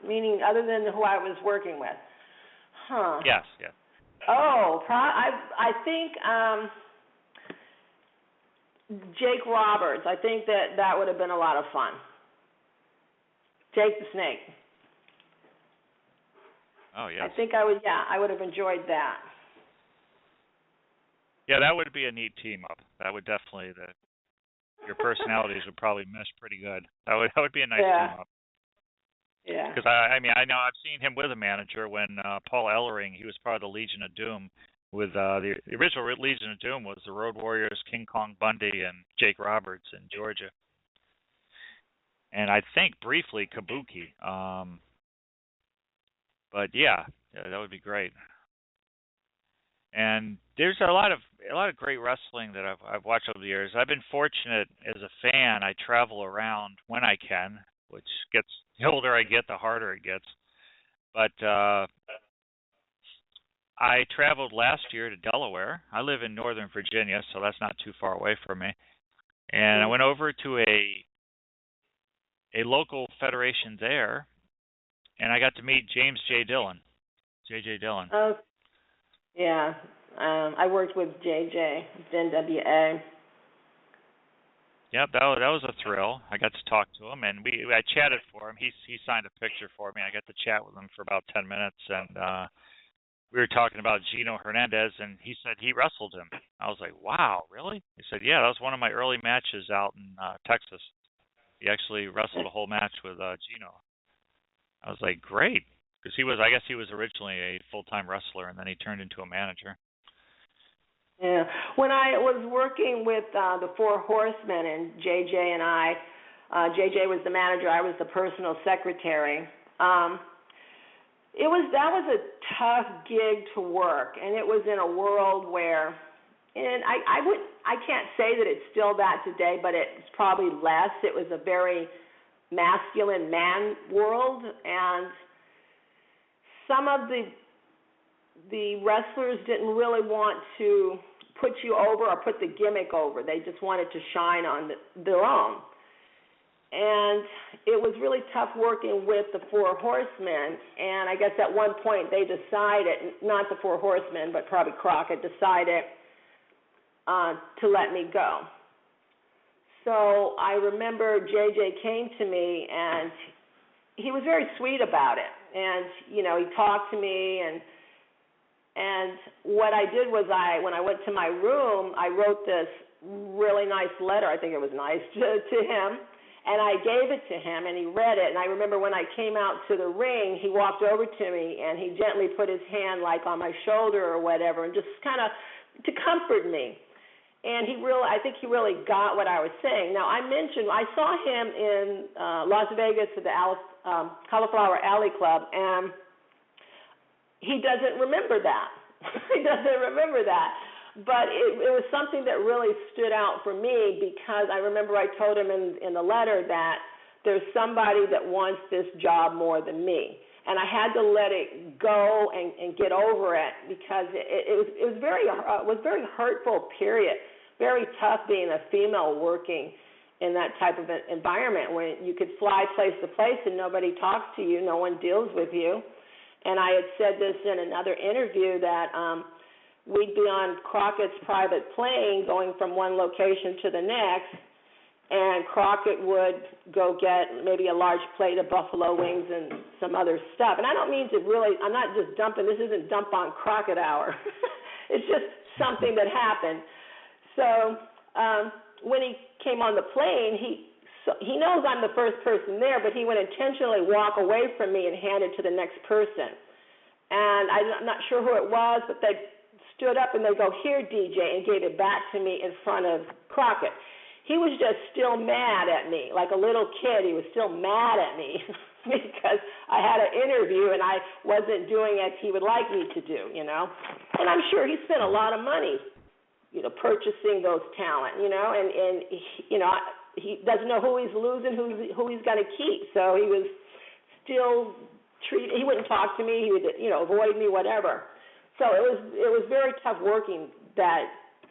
Meaning other than who I was working with? Huh. Yes. Oh, I think Jake Roberts. I think that would have been a lot of fun. Jake the Snake. Oh, yes. I think I would have enjoyed that. Yeah, that would be a neat team up. That would definitely your personalities would probably mesh pretty good. That would be a nice team up. Yeah. Because I know I've seen him with a manager when Paul Ellering, he was part of the Legion of Doom. With the original Legion of Doom was the Road Warriors, King Kong Bundy, and Jake Roberts in Georgia. And I think briefly Kabuki. But yeah, that would be great. And there's a lot of great wrestling that I've watched over the years. I've been fortunate as a fan. I travel around when I can, which gets the older I get, the harder it gets. But I traveled last year to Delaware. I live in Northern Virginia, so that's not too far away from me. And I went over to a local federation there, and I got to meet James J. Dillon. J.J. Dillon. Oh, yeah. I worked with J.J. NWA. Yep, that was a thrill. I got to talk to him, and I chatted for him. He signed a picture for me. I got to chat with him for about 10 minutes, and we were talking about Gino Hernandez, and he said he wrestled him. I was like, wow, really? He said, yeah, that was one of my early matches out in Texas. He actually wrestled a whole match with Gino. I was like, great, because I guess he was originally a full-time wrestler, and then he turned into a manager. Yeah. When I was working with the Four Horsemen and JJ and I, JJ was the manager, I was the personal secretary. That was a tough gig to work, and it was in a world where, and I can't say that it's still that today, but it's probably less. It was a very masculine man world, and some of the wrestlers didn't really want to put you over or put the gimmick over. They just wanted to shine on their own. And it was really tough working with the Four Horsemen, and I guess at one point they decided, not the Four Horsemen, but probably Crockett decided to let me go. So I remember JJ came to me, and he was very sweet about it. And, he talked to me, and what I did was when I went to my room, I wrote this really nice letter. I think it was nice to him. And I gave it to him, and he read it. And I remember when I came out to the ring, he walked over to me, and he gently put his hand, like, on my shoulder or whatever, and just kind of to comfort me. And I think he really got what I was saying. Now, I saw him in Las Vegas at the Cauliflower Alley Club, and he doesn't remember that. He doesn't remember that. But it was something that really stood out for me, because I remember I told him in the letter that there's somebody that wants this job more than me. And I had to let it go and get over it, because it was very hurtful, period. Very tough being a female working in that type of environment when you could fly place to place and nobody talks to you, no one deals with you. And I had said this in another interview that we'd be on Crockett's private plane going from one location to the next, and Crockett would go get maybe a large plate of buffalo wings and some other stuff. And I don't mean to really, I'm not just dumping, this isn't dump on Crockett hour. It's just something that happened. So when he came on the plane, he knows I'm the first person there, but he would intentionally walk away from me and hand it to the next person. And I'm not sure who it was, but they stood up and they go, "Here, DJ," and gave it back to me in front of Crockett. He was just still mad at me, like a little kid. He was still mad at me because I had an interview and I wasn't doing as he would like me to do, you know. And I'm sure he spent a lot of money, you know, purchasing those talent, you know, and he, you know, he doesn't know who he's losing, who he's going to keep. So he was still he wouldn't talk to me. He would, you know, avoid me, whatever. So it was very tough working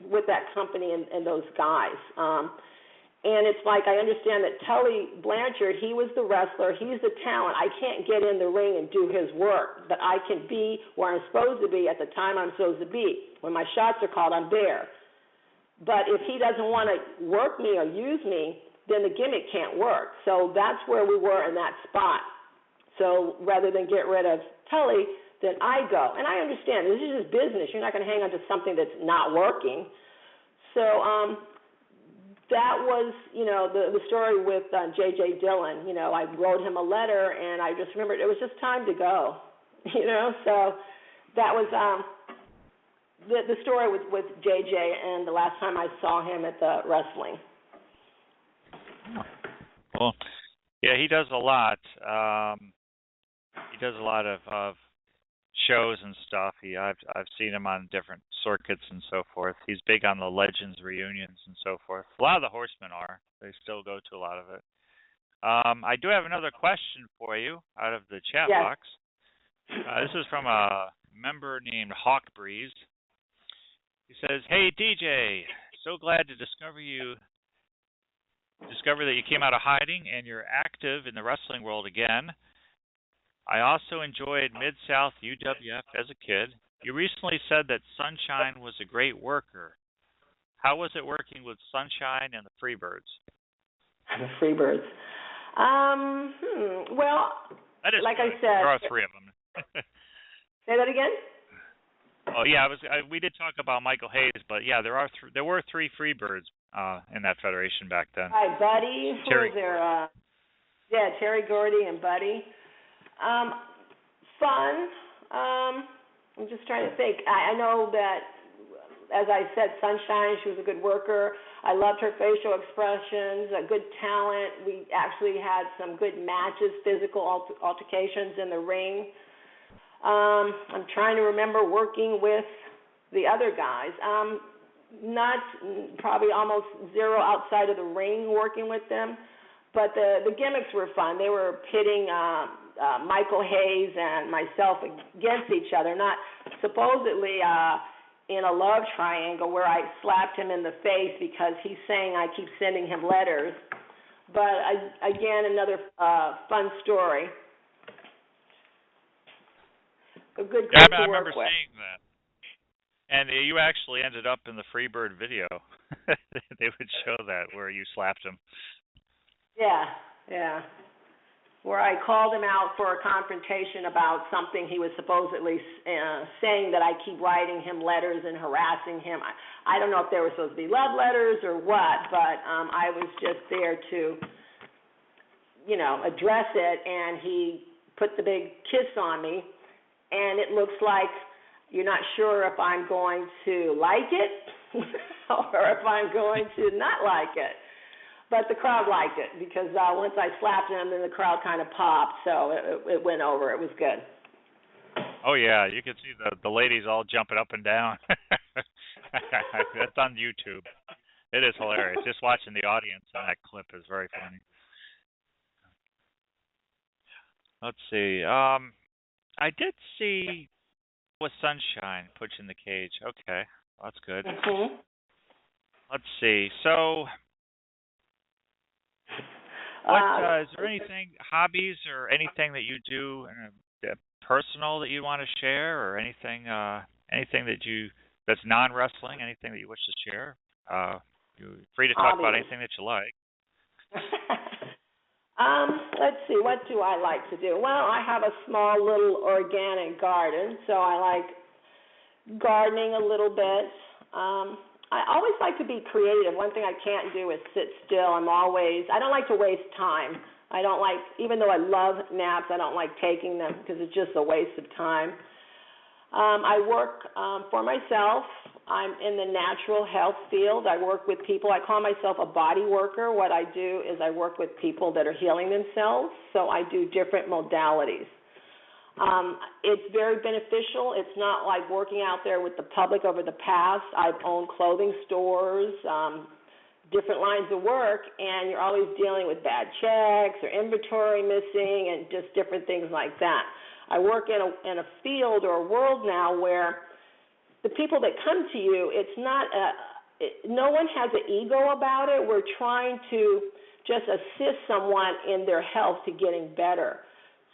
with that company and those guys. And it's like, I understand that Tully Blanchard, he was the wrestler, he's the talent. I can't get in the ring and do his work, but I can be where I'm supposed to be at the time I'm supposed to be. When my shots are called, I'm there. But if he doesn't want to work me or use me, then the gimmick can't work. So that's where we were in that spot. So rather than get rid of Tully, then I go. And I understand, this is just business. You're not going to hang on to something that's not working. So that was, you know, the story with J.J. Dillon. You know, I wrote him a letter, and I just remembered it was just time to go, you know. So that was the story with J.J. and the last time I saw him at the wrestling. Well, yeah, he does a lot. He does a lot of shows and stuff. I've seen him on different circuits and so forth. He's big on the Legends reunions and so forth. A lot of the Horsemen are. They still go to a lot of it. I do have another question for you out of the chat box. This is from a member named Hawk Breeze. He says, "Hey DJ, so glad to discover that you came out of hiding and you're active in the wrestling world again. I also enjoyed Mid-South UWF as a kid. You recently said that Sunshine was a great worker. How was it working with Sunshine and the Freebirds?" The Freebirds. Well, that is like good. I said, there are three of them. Say that again? Oh yeah, we did talk about Michael Hayes, but yeah, there were three Freebirds in that federation back then. Hi, Buddy. Terry Who was there? Terry Gordy and Buddy. Fun. I'm just trying to think. I know that, as I said, Sunshine, she was a good worker. I loved her facial expressions, a good talent. We actually had some good matches, physical altercations in the ring. I'm trying to remember working with the other guys. Not probably almost zero outside of the ring working with them, but the gimmicks were fun. They were pitting Michael Hayes and myself against each other, not supposedly in a love triangle where I slapped him in the face because he's saying I keep sending him letters. But again, another fun story. A good group I to work remember with. seeing that. And you actually ended up in the Freebird video. They would show that where you slapped him. Yeah. where I called him out for a confrontation about something he was supposedly saying that I keep writing him letters and harassing him. I don't know if they were supposed to be love letters or what, but I was just there to, address it, and he put the big kiss on me, and it looks like you're not sure if I'm going to like it or if I'm going to not like it. But the crowd liked it because once I slapped him, then the crowd kind of popped, so it went over. It was good. Oh, yeah, you can see the ladies all jumping up and down. That's on YouTube. It is hilarious. Just watching the audience on that clip is very funny. Let's see. I did see with Sunshine Push in the Cage. Okay, well, that's good. Mm-hmm. Let's see. So, is there anything, hobbies or anything that you do personal that you want to share, or anything that's non-wrestling, anything that you wish to share? You're free to talk about anything that you like. Let's see, what do I like to do? Well, I have a small little organic garden, so I like gardening a little bit. I always like to be creative. One thing I can't do is sit still. I don't like to waste time. I don't like, even though I love naps, I don't like taking them because it's just a waste of time. I work for myself. I'm in the natural health field. I work with people. I call myself a body worker. What I do is I work with people that are healing themselves, so I do different modalities. It's very beneficial. It's not like working out there with the public over the past. I've owned clothing stores, different lines of work, and you're always dealing with bad checks or inventory missing and just different things like that. I work in a field or a world now where the people that come to you, it's not no one has an ego about it. We're trying to just assist someone in their health to getting better.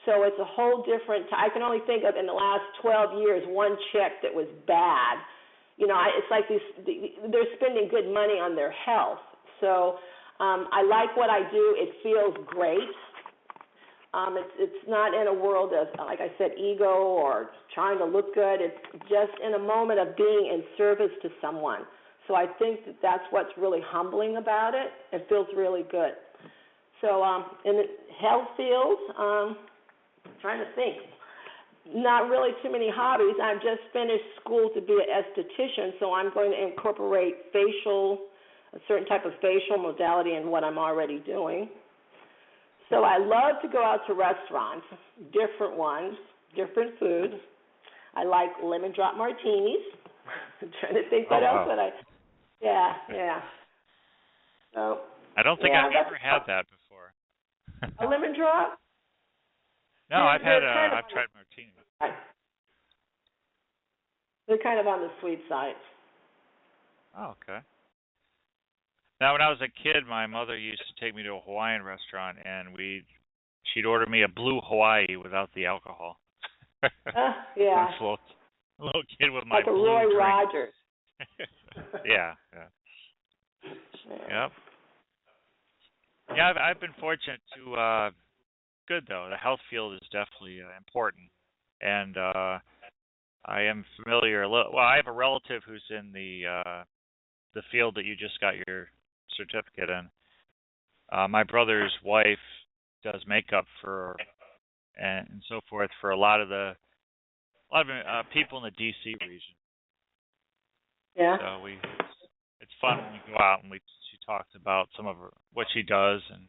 So it's a whole different, I can only think of in the last 12 years one check that was bad. It's like they're spending good money on their health. So I like what I do. It feels great. It's not in a world of, like I said, ego or trying to look good. It's just in a moment of being in service to someone. So I think that's what's really humbling about it. It feels really good. So in the health field, I'm trying to think. Not really too many hobbies. I've just finished school to be an esthetician, so I'm going to incorporate a certain type of facial modality in what I'm already doing. So I love to go out to restaurants, different ones, different food. I like lemon drop martinis. I'm trying to think what else would I. Yeah. So I don't think I've ever had that before. A lemon drop? No, I've tried martinis. They're kind of on the sweet side. Oh, okay. Now, when I was a kid, my mother used to take me to a Hawaiian restaurant, and she'd order me a blue Hawaii without the alcohol. Yeah. This little kid with my like a blue Roy drink. Rogers. Yeah. Yep. Yeah, I've been fortunate to. Good though. The health field is definitely important, and I am familiar. Well, I have a relative who's in the field that you just got your certificate in. My brother's wife does makeup and so forth for a lot of people in the D.C. region. Yeah. So it's fun when we go out and she talks about some of what she does and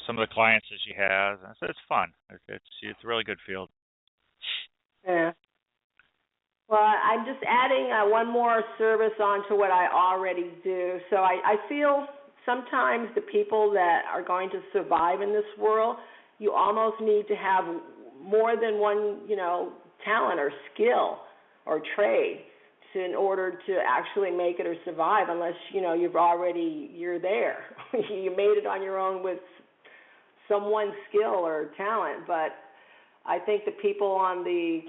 some of the clients that she has. And so it's fun. It's a really good field. Yeah. Well, I'm just adding one more service onto what I already do. So I feel sometimes the people that are going to survive in this world, you almost need to have more than one, talent or skill or trade in order to actually make it or survive, unless, you're there. You made it on your own with someone's skill or talent. But I think the people on the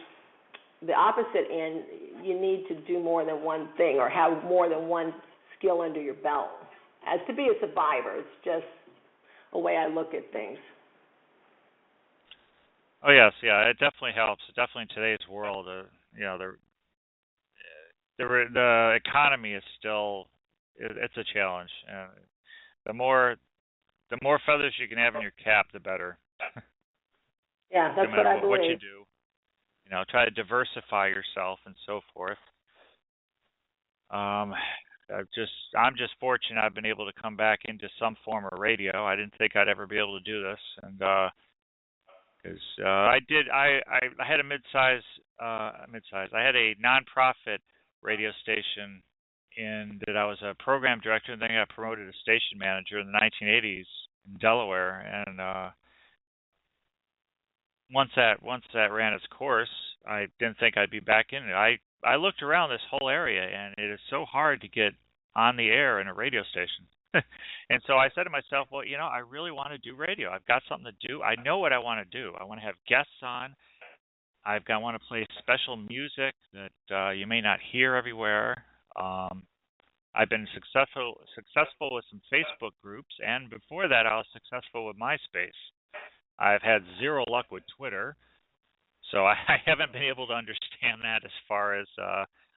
opposite end, you need to do more than one thing or have more than one skill under your belt. As to be a survivor, it's just a way I look at things. Oh yes, yeah, it definitely helps. Definitely in today's world, the economy is still it's a challenge. The more feathers you can have in your cap, the better. Yeah, that's no matter what I believe. what you do, try to diversify yourself and so forth. I'm just fortunate I've been able to come back into some form of radio. I didn't think I'd ever be able to do this, and because I had a mid-size. I had a nonprofit radio station that I was a program director, and then I got promoted to station manager in the 1980s in Delaware. And once that ran its course, I didn't think I'd be back in it. I looked around this whole area, and it is so hard to get on the air in a radio station. And so I said to myself, well, I really want to do radio. I've got something to do. I know what I want to do. I want to have guests on. I want to play special music that you may not hear everywhere. I've been successful with some Facebook groups, and before that, I was successful with MySpace. I've had zero luck with Twitter, so I haven't been able to understand that as far as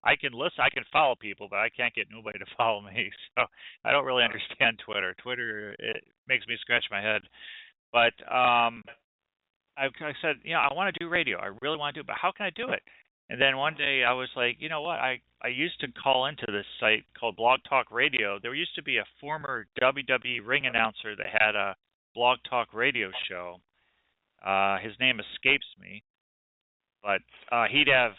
I can listen, I can follow people, but I can't get nobody to follow me. So I don't really understand Twitter. Twitter, it makes me scratch my head. But I said, I want to do radio. I really want to do it, but how can I do it? And then one day I was like, you know what? I used to call into this site called Blog Talk Radio. There used to be a former WWE ring announcer that had a Blog Talk Radio show. His name escapes me, but he'd have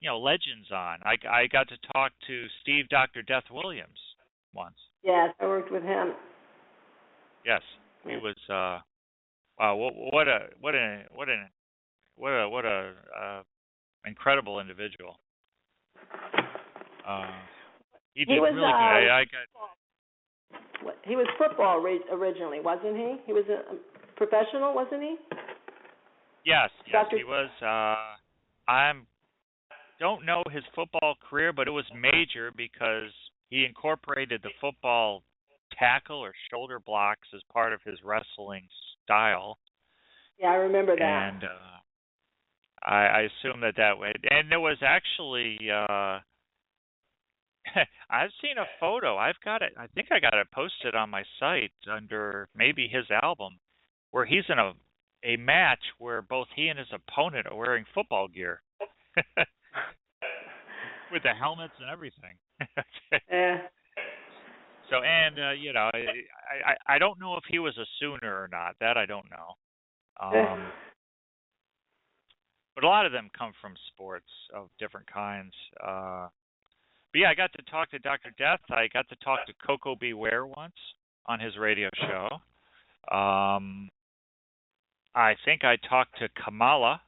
legends on. I got to talk to Steve Dr. Death Williams once. Yes, I worked with him. Yes, he was. Wow, what a incredible individual. He did was, really good. He was football originally, wasn't he? He was a professional, wasn't he? Yes, he was. I don't know his football career, but it was major because he incorporated the football tackle or shoulder blocks as part of his wrestling style. Yeah, I remember that. And I assume that way. And there was actually, I've seen a photo. I've got it. I think I got it posted on my site under maybe his album, where he's in a match where both he and his opponent are wearing football gear. With the helmets and everything. Yeah. So, and I don't know if he was a Sooner or not. That I don't know. But a lot of them come from sports of different kinds. But yeah, I got to talk to Dr. Death. I got to talk to Coco Beware once on his radio show. I think I talked to Kamala,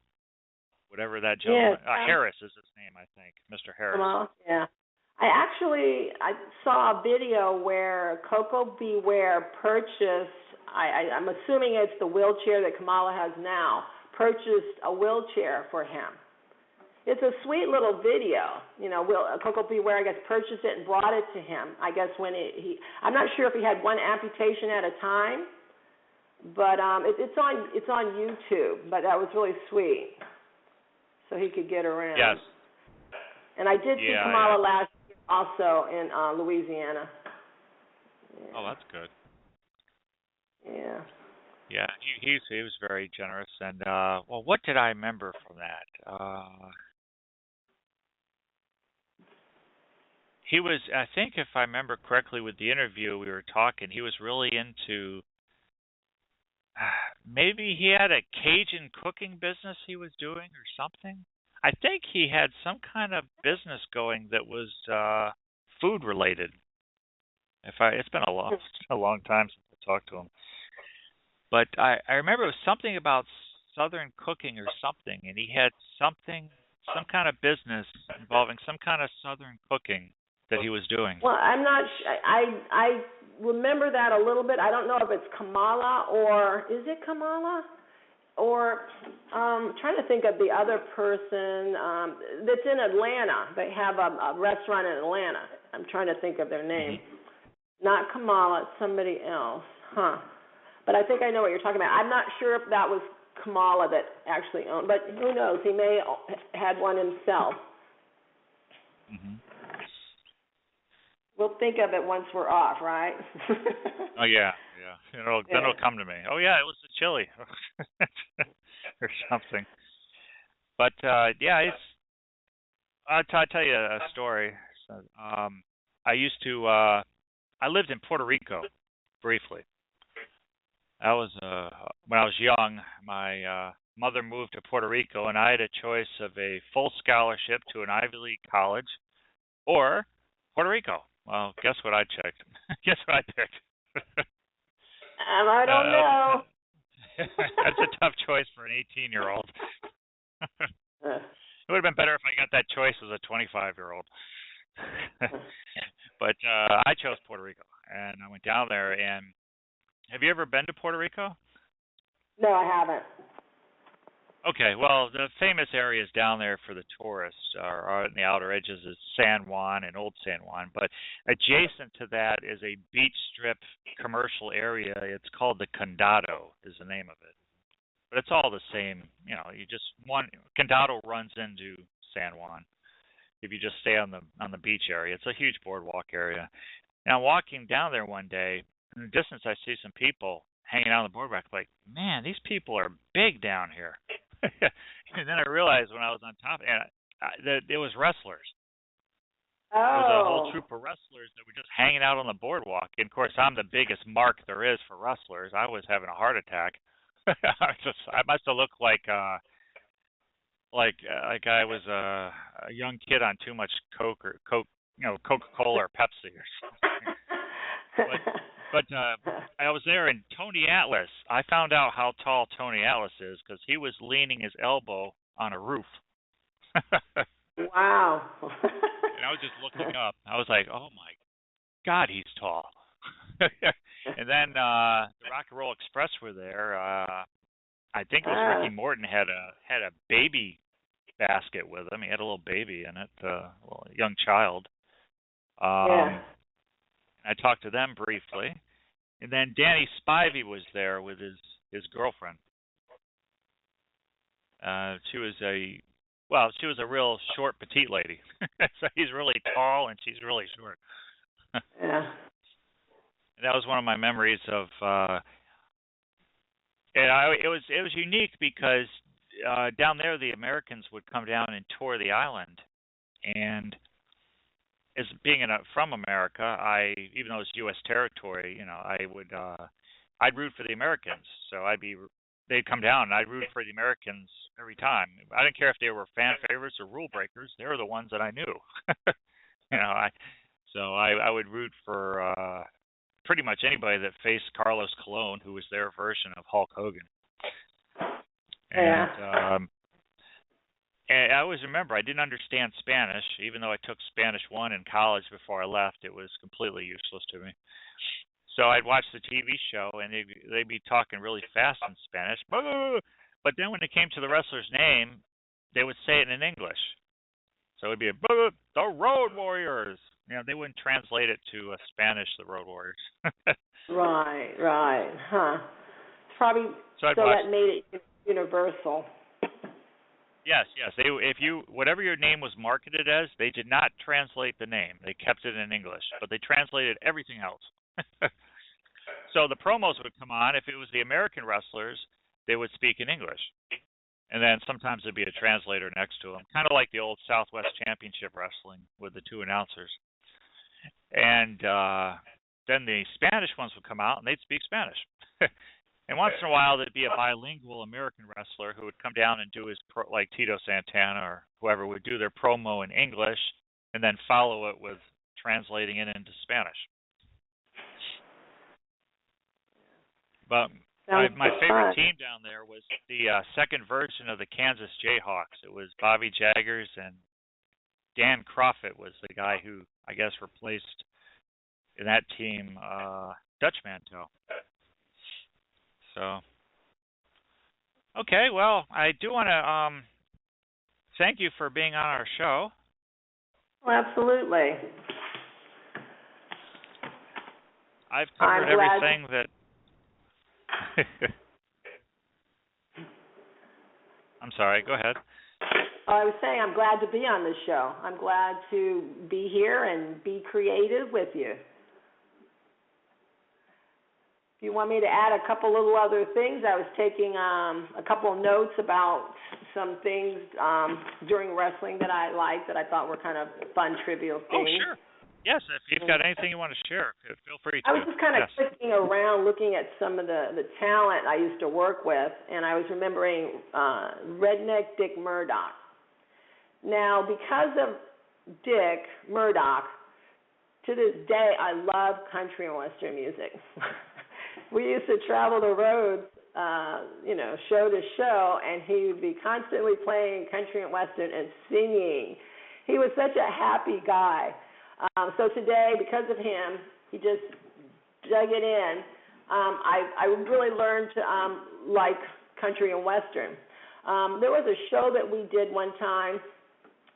whatever that gentleman. Harris is his name, I think. Mr. Harris. Kamala, yeah. I saw a video where Coco Beware purchased, I'm assuming it's the wheelchair that Kamala has now, purchased a wheelchair for him. It's a sweet little video. Coco Beware, I guess, purchased it and brought it to him. I guess when I'm not sure if he had one amputation at a time, but it's on YouTube. But that was really sweet, so he could get around. Yes. And I did see Kamala last year also in Louisiana. Yeah. Oh, that's good. Yeah. Yeah, he was very generous, and well, what did I remember from that? He was, I think, if I remember correctly, with the interview we were talking, he was really into. Maybe he had a Cajun cooking business he was doing or something. I think he had some kind of business going that was food related. It's been a long time since I talked to him. But I remember it was something about Southern cooking or something, and he had some kind of business involving some kind of Southern cooking that he was doing. Well, I'm not I remember that a little bit. I don't know if it's Kamala or is it Kamala? Or trying to think of the other person that's in Atlanta. They have a restaurant in Atlanta. I'm trying to think of their name. Mm-hmm. Not Kamala, it's somebody else. But I think I know what you're talking about. I'm not sure if that was Kamala that actually owned, but who knows? He may have had one himself. Mhm. We'll think of it once we're off, right? Oh yeah. Then it'll come to me. Oh yeah, it was the chili or something. But it's. I'll tell you a story. So, I used to. I lived in Puerto Rico briefly. That was when I was young. My mother moved to Puerto Rico, and I had a choice of a full scholarship to an Ivy League college or Puerto Rico. Well, guess what I checked? Guess what I picked? I don't know. That's a tough choice for an 18-year-old. It would have been better if I got that choice as a 25-year-old. But I chose Puerto Rico, and I went down there. And have you ever been to Puerto Rico? No, I haven't. Okay, well, the famous areas down there for the tourists are in the outer edges is San Juan and Old San Juan, but adjacent to that is a beach strip commercial area. It's called the Condado is the name of it. But it's all the same, Condado runs into San Juan if you just stay on the beach area. It's a huge boardwalk area. Now, walking down there one day, in the distance I see some people hanging out on the boardwalk, like, man, these people are big down here. And then I realized when I was on top, that it was wrestlers. Oh. There was a whole troop of wrestlers that were just hanging out on the boardwalk. And of course, I'm the biggest mark there is for wrestlers. I was having a heart attack. I must have looked like I was a young kid on too much Coca-Cola or Pepsi or something. But I was there, and Tony Atlas, I found out how tall Tony Atlas is because he was leaning his elbow on a roof. Wow. And I was just looking up. I was like, oh, my God, he's tall. And then the Rock and Roll Express were there. I think it was Ricky Morton had a baby basket with him. He had a little baby in it, a little young child. I talked to them briefly, and then Danny Spivey was there with his girlfriend. She was a real short, petite lady. So he's really tall and she's really short. Yeah. That was one of my memories of. It was unique because down there the Americans would come down and tour the island, and as being from America, even though it's U.S. territory, I'd root for the Americans. So they'd come down and I'd root for the Americans every time. I didn't care if they were fan favorites or rule breakers. They were the ones that I knew. I would root for pretty much anybody that faced Carlos Colon, who was their version of Hulk Hogan. And I always remember I didn't understand Spanish, even though I took Spanish 1 in college before I left. It was completely useless to me. So I'd watch the TV show, and they'd be talking really fast in Spanish. But then when it came to the wrestler's name, they would say it in English. So it would be the Road Warriors. They wouldn't translate it to Spanish, the Road Warriors. Right. Huh. Probably so that made it universal. Yes. Whatever your name was marketed as, they did not translate the name. They kept it in English, but they translated everything else. So the promos would come on. If it was the American wrestlers, they would speak in English. And then sometimes there'd be a translator next to them, kind of like the old Southwest Championship Wrestling with the two announcers. And then the Spanish ones would come out, and they'd speak Spanish. And once in a while, there'd be a bilingual American wrestler who would come down and do like Tito Santana or whoever would do their promo in English and then follow it with translating it into Spanish. But my favorite team down there was the second version of the Kansas Jayhawks. It was Bobby Jaggers, and Dan Crawford was the guy who, I guess, replaced in that team Dutch Mantel. So, okay, well, I do want to thank you for being on our show. Well, absolutely. I've covered everything that I'm sorry. Go ahead. I was saying I'm glad to be on this show. I'm glad to be here and be creative with you. If you want me to add a couple little other things, I was taking a couple of notes about some things during wrestling that I liked that I thought were kind of fun, trivial things. Oh, sure. Yes, if you've got anything you want to share, feel free to. I was just kind of clicking around looking at some of the talent I used to work with, and I was remembering Redneck Dick Murdoch. Now, because of Dick Murdoch, to this day, I love country and western music. We used to travel the roads, show to show, and he would be constantly playing country and western and singing. He was such a happy guy. So today, because of him, he just dug it in. I really learned to like country and western. There was a show that we did one time,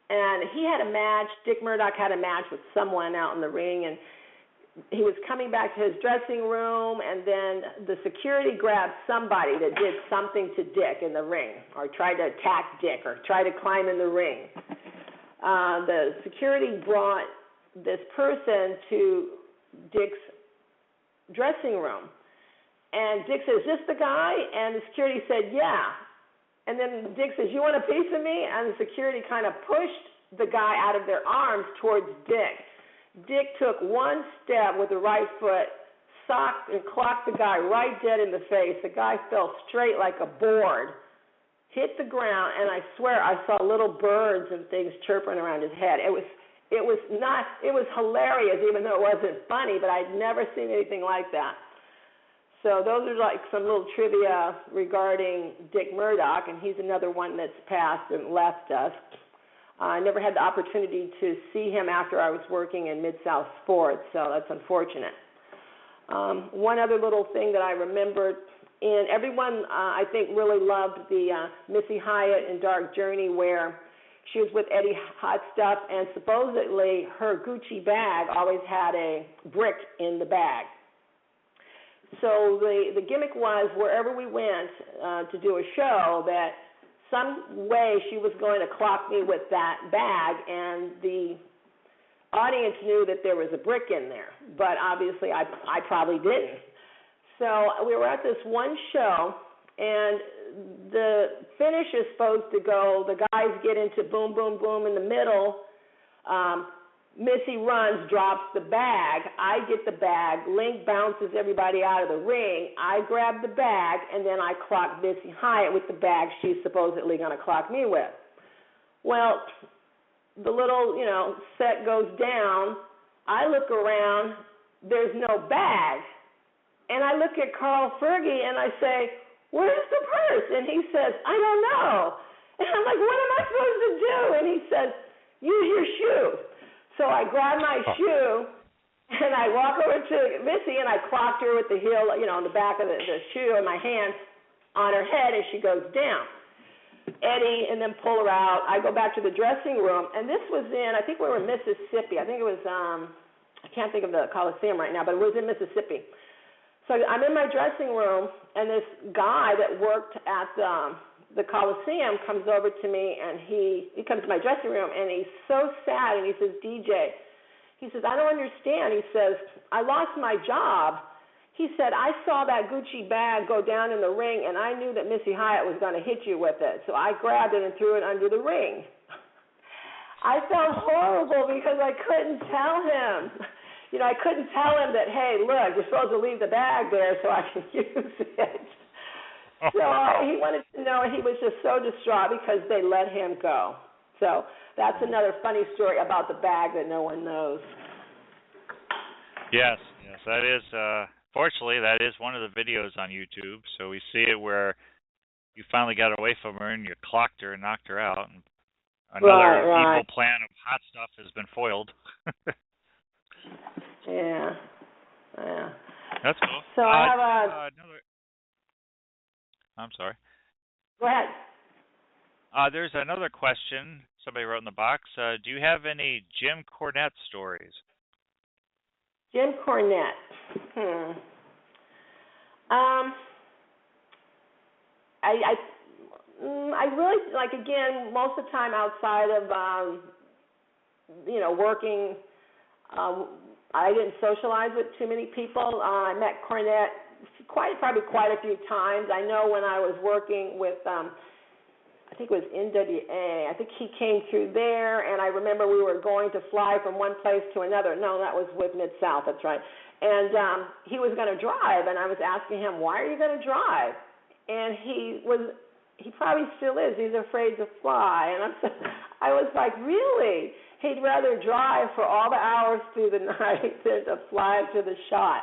and he had a match. Dick Murdoch had a match with someone out in the ring, and he was coming back to his dressing room, and then the security grabbed somebody that did something to Dick in the ring, or tried to attack Dick, or tried to climb in the ring. The security brought this person to Dick's dressing room. And Dick says, "Is this the guy?" And the security said, "Yeah." And then Dick says, "You want a piece of me?" And the security kind of pushed the guy out of their arms towards Dick. Dick took one step with the right foot, socked and clocked the guy right dead in the face. The guy fell straight like a board, hit the ground, and I swear I saw little birds and things chirping around his head. It was hilarious, even though it wasn't funny, but I'd never seen anything like that. So those are like some little trivia regarding Dick Murdoch, and he's another one that's passed and left us. I never had the opportunity to see him after I was working in Mid-South Sports, so that's unfortunate. One other little thing that I remembered, and everyone I think really loved the Missy Hyatt in Dark Journey, where she was with Eddie Hot Stuff, and supposedly her Gucci bag always had a brick in the bag. So the gimmick was wherever we went to do a show, that some way she was going to clock me with that bag, and the audience knew that there was a brick in there, but obviously I probably didn't. So we were at this one show, and the finish is supposed to go, the guys get into boom, boom, boom in the middle. Missy runs, drops the bag. I get the bag. Link bounces everybody out of the ring. I grab the bag, and then I clock Missy Hyatt with the bag she's supposedly going to clock me with. Well, the little, set goes down. I look around. There's no bag. And I look at Carl Fergie, and I say, "Where's the purse?" And he says, "I don't know." And I'm like, "What am I supposed to do?" And he says, "Use your shoe." So I grab my shoe, and I walk over to Missy, and I clocked her with the heel, on the back of the shoe in my hand on her head as she goes down. Eddie, and then pull her out. I go back to the dressing room, and this was I think we were in Mississippi. I think it was, I can't think of the Coliseum right now, but it was in Mississippi. So I'm in my dressing room, and this guy that worked at the Coliseum comes over to me, and he comes to my dressing room, and he's so sad, and he says, "DJ," he says, "I don't understand." He says, "I lost my job." He said, "I saw that Gucci bag go down in the ring, and I knew that Missy Hyatt was going to hit you with it, so I grabbed it and threw it under the ring." I felt horrible because I couldn't tell him. I couldn't tell him that, "Hey, look, you're supposed to leave the bag there so I can use it." So he wanted to know, and he was just so distraught because they let him go. So that's another funny story about the bag that no one knows. Yes, that is, fortunately, that is one of the videos on YouTube. So we see it where you finally got away from her and you clocked her and knocked her out. And another evil plan of Hot Stuff has been foiled. Yeah. That's cool. So I have another. I'm sorry. Go ahead. There's another question somebody wrote in the box. Do you have any Jim Cornette stories? Jim Cornette. I really, like, again, most of the time outside of, working, I didn't socialize with too many people. I met Cornette probably quite a few times. I know when I was working with, I think it was NWA, I think he came through there, and I remember we were going to fly from one place to another. No, that was with Mid-South, that's right. And he was going to drive, and I was asking him, why are you going to drive? And he probably still is. He's afraid to fly. And I was like, really? He'd rather drive for all the hours through the night than to fly to the shot.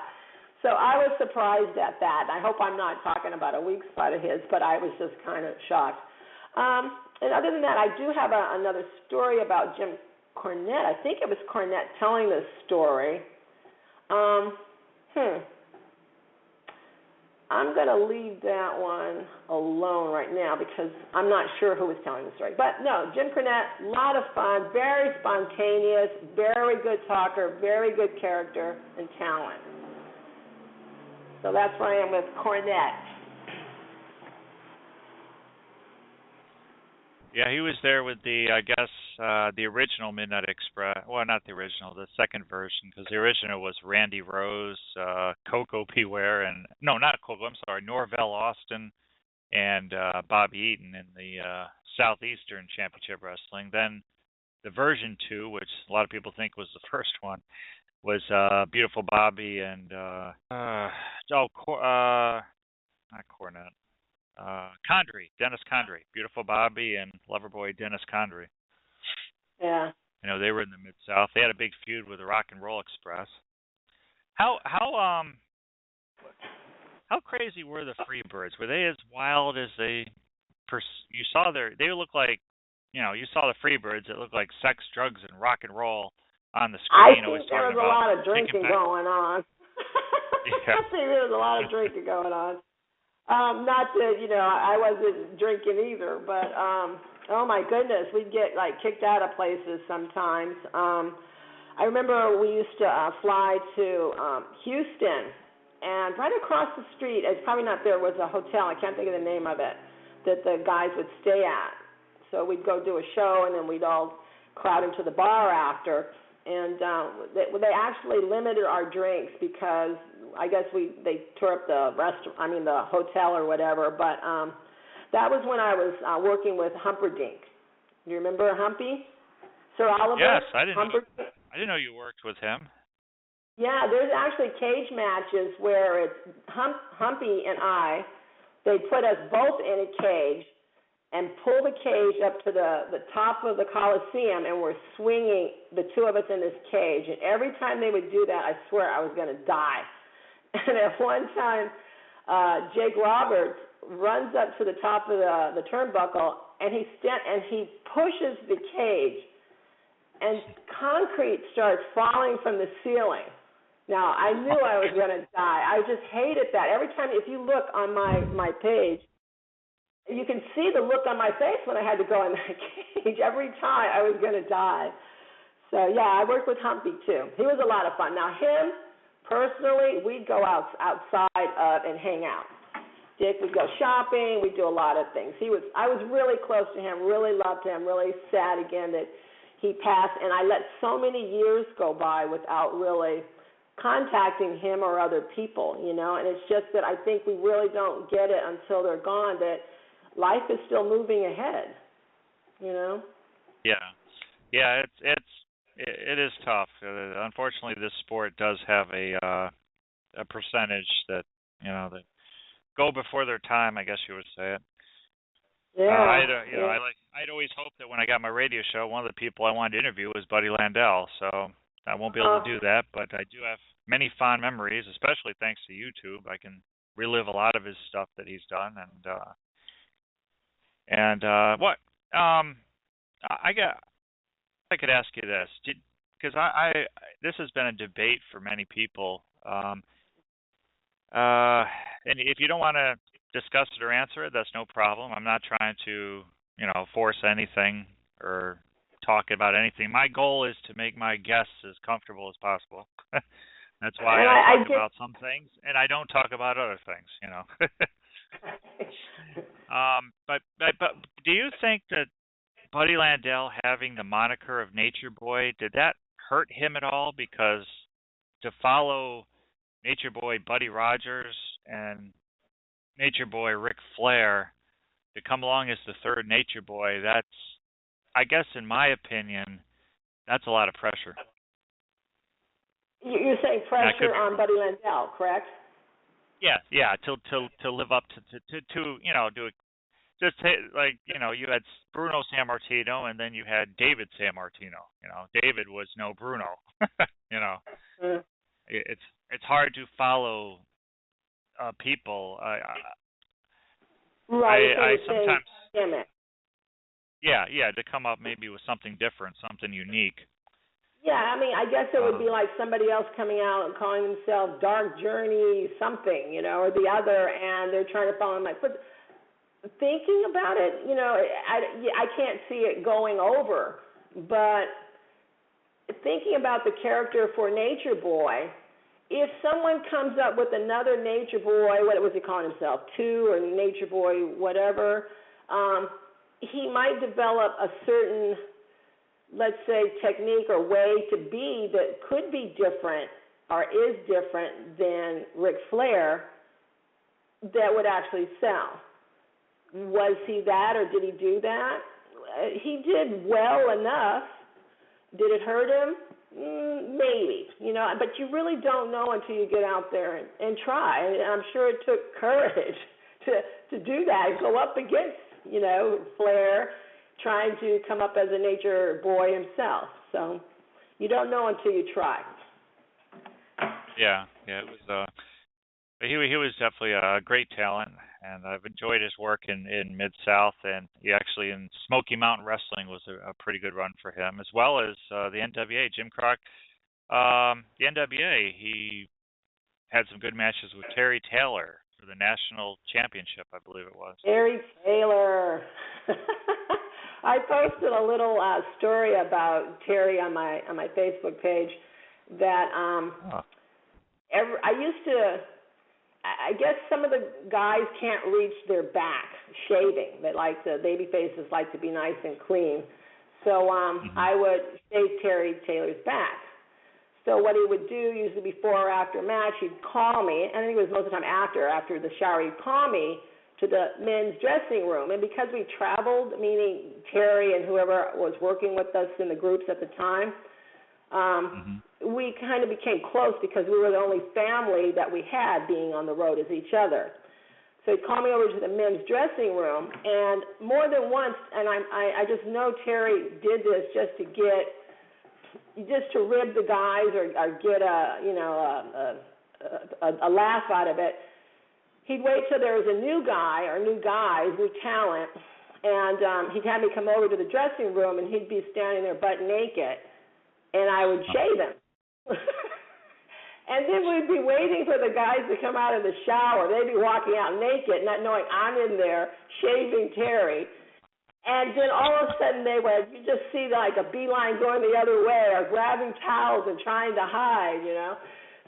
So I was surprised at that. I hope I'm not talking about a weak spot of his, but I was just kind of shocked. And other than that, I do have another story about Jim Cornette. I think it was Cornette telling this story. I'm going to leave that one alone right now because I'm not sure who was telling the story. But no, Jim Cornette, a lot of fun, very spontaneous, very good talker, very good character and talent. So that's where I am with Cornette. Yeah, he was there with the original Midnight Express. Well, not the original, the second version, because the original was Randy Rose, Coco Beware, and no, not Coco. I'm sorry, Norvell Austin, and Bobby Eaton in the Southeastern Championship Wrestling. Then the version 2, which a lot of people think was the first one, was Beautiful Bobby and not Cornette. Condrey, Dennis Condrey, Beautiful Bobby and Loverboy Dennis Condrey. Yeah. They were in the Mid-South. They had a big feud with the Rock and Roll Express. How crazy were the Freebirds? Were they as wild as they? You saw they look like, you saw the Freebirds. It looked like sex, drugs, and rock and roll on the screen. I think there was a lot of drinking going on. Yeah. I think there was a lot of drinking going on. Not that, I wasn't drinking either, but, oh my goodness, we'd get, kicked out of places sometimes. I remember we used to fly to Houston, and right across the street, it's probably not there, was a hotel, I can't think of the name of it, that the guys would stay at. So we'd go do a show, and then we'd all crowd into the bar after. And they actually limited our drinks because I guess they tore up the hotel or whatever. But that was when I was working with Humperdink. Do you remember Humpy? Sir Oliver? Yes, I didn't know you worked with him. Yeah, there's actually cage matches where it's Humpy and they put us both in a cage and pull the cage up to the top of the Coliseum, and we're swinging, the two of us in this cage. And every time they would do that, I swear I was going to die. And at one time, Jake Roberts runs up to the top of the turnbuckle, and he pushes the cage, and concrete starts falling from the ceiling. Now, I knew I was going to die. I just hated that. Every time, if you look on my page, you can see the look on my face when I had to go in that cage. Every time I was going to die. So, yeah, I worked with Humpy, too. He was a lot of fun. Now, him, personally, we'd go outside and hang out. Dick would go shopping. We'd do a lot of things. I was really close to him, really loved him, really sad, again, that he passed. And I let so many years go by without really contacting him or other people, And it's just that I think we really don't get it until they're gone, that life is still moving ahead, Yeah. Yeah, it is tough. Unfortunately, this sport does have a percentage that that go before their time, I guess you would say it. Yeah. I'd always hoped that when I got my radio show, one of the people I wanted to interview was Buddy Landell. So I won't be able to do that, but I do have many fond memories, especially thanks to YouTube. I can relive a lot of his stuff that he's done, I could ask you this, because this has been a debate for many people, and if you don't want to discuss it or answer it, that's no problem. I'm not trying to, force anything or talk about anything. My goal is to make my guests as comfortable as possible. That's why I talk about some things, and I don't talk about other things, think that Buddy Landell having the moniker of Nature Boy, did that hurt him at all? Because to follow Nature Boy Buddy Rogers and Nature Boy Ric Flair, to come along as the third Nature Boy, that's, I guess in my opinion, that's a lot of pressure. You're saying pressure on Buddy Landell, correct? Yeah, to live up to you know, do it. Just like, you know, you had Bruno Sammartino and then you had David Sammartino. You know, David was no Bruno. You know, it's hard to follow people. Right. I sometimes. Gimmick. Yeah, to come up maybe with something different, something unique. Yeah, I mean, I guess it would be like somebody else coming out and calling themselves Dark Journey something, you know, or the other, and they're trying to follow my foot. Thinking about it, you know, I can't see it going over, but thinking about the character for Nature Boy, if someone comes up with another Nature Boy, what was he calling himself, 2 or Nature Boy, whatever, he might develop a certain, let's say, technique or way to be that could be different or is different than Ric Flair that would actually sell. Was he that, or did he do that? He did well enough. Did it hurt him? Maybe, you know, but you really don't know until you get out there and try. And I'm sure it took courage to do that, go up against, you know, Flair, trying to come up as a Nature Boy himself. So you don't know until you try. Yeah, it was. He was definitely a great talent, and I've enjoyed his work in Mid-South, and he actually in Smoky Mountain Wrestling was a pretty good run for him, as well as the NWA. Jim Croc, the NWA, he had some good matches with Terry Taylor for the national championship, I believe it was. Terry Taylor. I posted a little story about Terry on my Facebook page that I guess some of the guys can't reach their back shaving. They like the baby faces like to be nice and clean. So I would shave Terry Taylor's back. So what he would do, usually before or after a match, he'd call me, and I think it was most of the time after the shower, he'd call me to the men's dressing room. And because we traveled, meaning Terry and whoever was working with us in the groups at the time, we kind of became close because we were the only family that we had being on the road as each other. So he'd call me over to the men's dressing room, and more than once, and I just know Terry did this just to rib the guys or get a laugh out of it. He'd wait till there was a new guy or new guys, new talent, and he'd have me come over to the dressing room, and he'd be standing there butt naked, and I would shave him. And then we'd be waiting for the guys to come out of the shower. They'd be walking out naked, not knowing I'm in there shaving Terry. And then all of a sudden you just see like a beeline going the other way or grabbing towels and trying to hide, you know.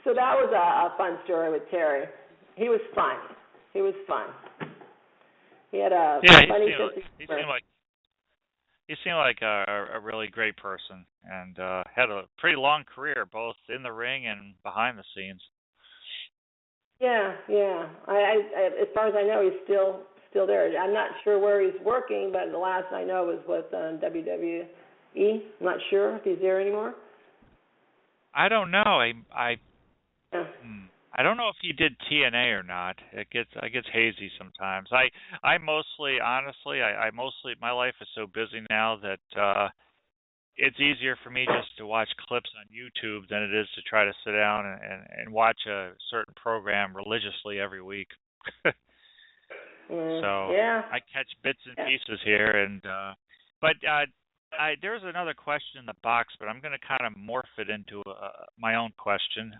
So that was a fun story with Terry. He was fun. He had a funny sense of humor. He seemed like a really great person, and had a pretty long career, both in the ring and behind the scenes. Yeah. I as far as I know, he's still there. I'm not sure where he's working, but the last I know was with WWE. I'm not sure if he's there anymore. I don't know. I don't know if he did TNA or not. I gets hazy sometimes. I mostly my life is so busy now that it's easier for me just to watch clips on YouTube than it is to try to sit down and watch a certain program religiously every week. So yeah. I catch bits and pieces here, and there's another question in the box, but I'm going to kind of morph it into my own question.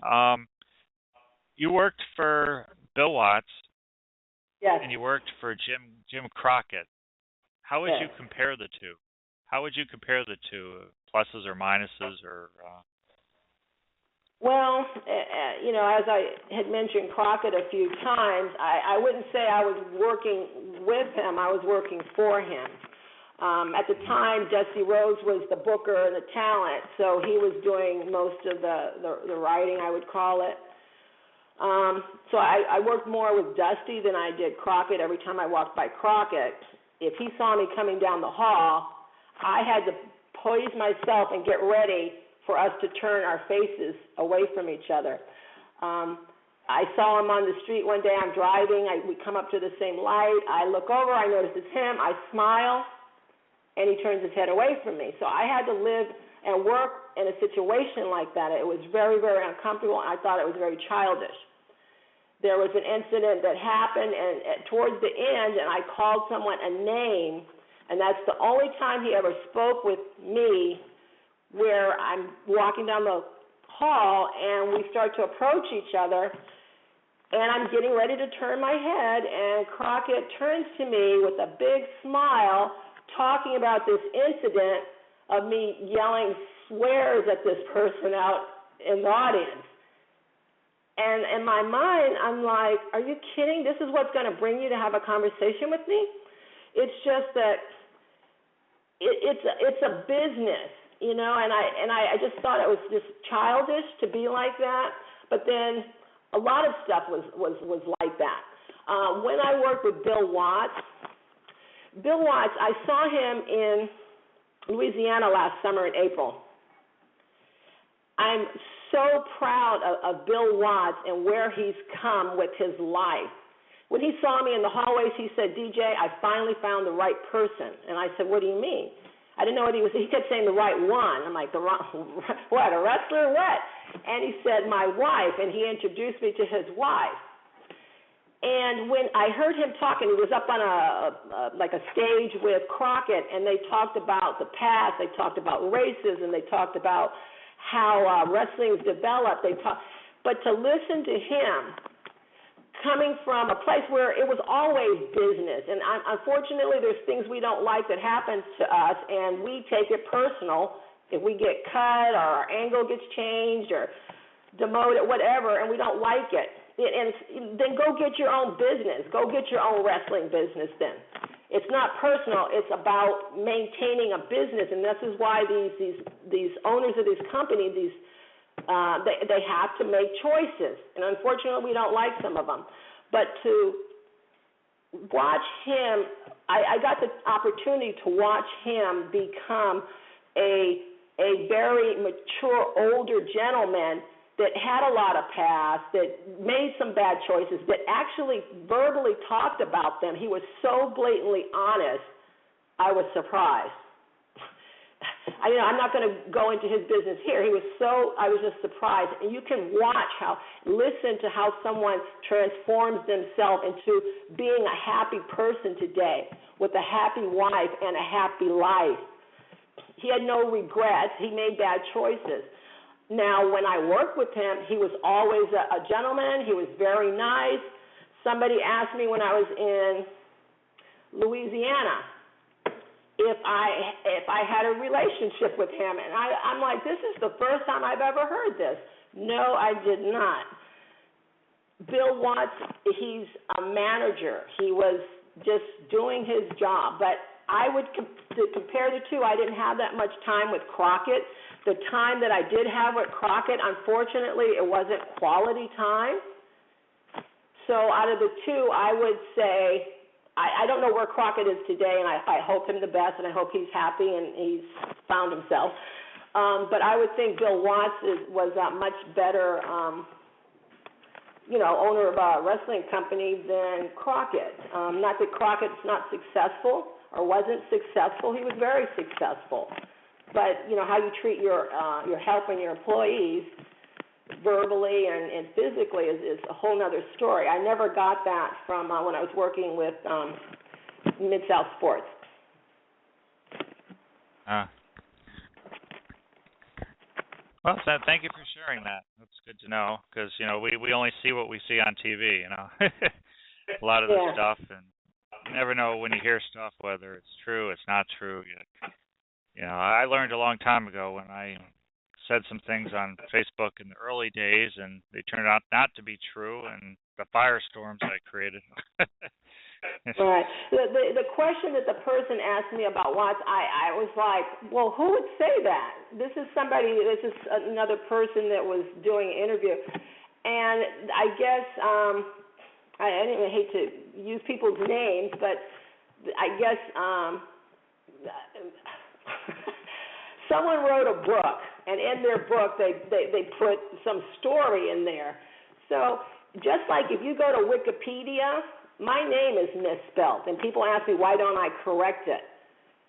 You worked for Bill Watts, yes, and you worked for Jim Crockett. How would you compare the two? How would you compare the two, pluses or minuses, or? Well, as I had mentioned Crockett a few times, I wouldn't say I was working with him. I was working for him. At the time, Dusty Rhodes was the booker and the talent, so he was doing most of the writing, I would call it. So I worked more with Dusty than I did Crockett. Every time I walked by Crockett, if he saw me coming down the hall, I had to poise myself and get ready for us to turn our faces away from each other. I saw him on the street one day. I'm driving. We come up to the same light. I look over. I notice it's him. I smile, and he turns his head away from me. So I had to live and work in a situation like that. It was very, very uncomfortable, and I thought it was very childish. There was an incident that happened, and towards the end, and I called someone a name, and that's the only time he ever spoke with me, where I'm walking down the hall, and we start to approach each other, and I'm getting ready to turn my head, and Crockett turns to me with a big smile, talking about this incident of me yelling swears at this person out in the audience. And in my mind, I'm like, are you kidding? This is what's going to bring you to have a conversation with me? It's just that it's a business, you know, and I just thought it was just childish to be like that. But then a lot of stuff was like that. When I worked with Bill Watts, I saw him in Louisiana last summer in April. I'm so proud of Bill Watts and where he's come with his life. When he saw me in the hallways, he said, DJ, I finally found the right person. And I said, what do you mean? I didn't know what he was. He kept saying the right one. I'm like, the wrong, what, a wrestler, what? And he said, my wife, and he introduced me to his wife. And when I heard him talking, he was up on a stage with Crockett, and they talked about the past, they talked about races, and they talked about how wrestling's developed. But to listen to him coming from a place where it was always business, and unfortunately there's things we don't like that happens to us, and we take it personal if we get cut or our angle gets changed or demoted, whatever, and we don't like it. And then go get your own business. Go get your own wrestling business then. It's not personal. It's about maintaining a business, and this is why these owners of this company, they have to make choices. And unfortunately, we don't like some of them. But to watch him, I got the opportunity to watch him become a very mature, older gentleman that had a lot of past, that made some bad choices, that actually verbally talked about them. He was so blatantly honest, I was surprised. I'm not going to go into his business here. I was just surprised. And you can listen to how someone transforms themselves into being a happy person today with a happy wife and a happy life. He had no regrets. He made bad choices. Now, when I worked with him, he was always a gentleman. He was very nice. Somebody asked me when I was in Louisiana if I had a relationship with him, and I'm like, this is the first time I've ever heard this. No, I did not. Bill Watts, he's a manager. He was just doing his job, but I would compare the two. I didn't have that much time with Crockett. The time that I did have with Crockett, unfortunately, it wasn't quality time. So out of the two, I would say, I don't know where Crockett is today, and I hope him the best, and I hope he's happy and he's found himself. But I would think Bill Watts was a much better, owner of a wrestling company than Crockett. Not that Crockett's not successful or wasn't successful. He was very successful. But, how you treat your help and your employees verbally and physically is a whole other story. I never got that from when I was working with Mid-South Sports. Well, thank you for sharing that. That's good to know because, we only see what we see on TV, a lot of this stuff. And you never know when you hear stuff, whether it's true, it's not true. I learned a long time ago when I said some things on Facebook in the early days, and they turned out not to be true, and the firestorms I created. Right. The question that the person asked me about Watts, I was like, well, who would say that? This is another person that was doing an interview. And I guess, I didn't even hate to use people's names, but I guess someone wrote a book, and in their book they put some story in there. So just like if you go to Wikipedia, my name is misspelled, and people ask me why don't I correct it.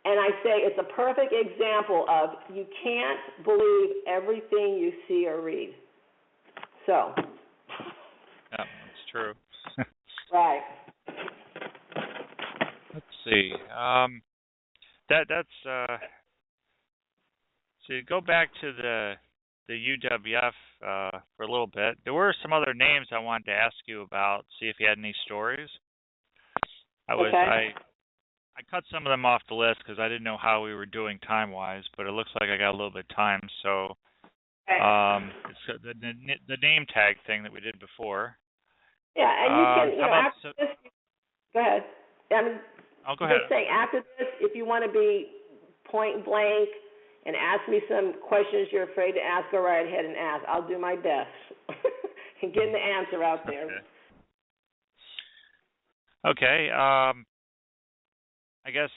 And I say it's a perfect example of you can't believe everything you see or read. So. Yeah, that's true. Right. Let's see. So you go back to the UWF for a little bit. There were some other names I wanted to ask you about, see if you had any stories. Okay. I cut some of them off the list because I didn't know how we were doing time-wise, but it looks like I got a little bit of time. So it's the name tag thing that we did before. Yeah, and you can, after this, go ahead. Go ahead. Just saying, after this, if you want to be point blank and ask me some questions you're afraid to ask, go right ahead and ask. I'll do my best in getting the answer out there. Okay. I guess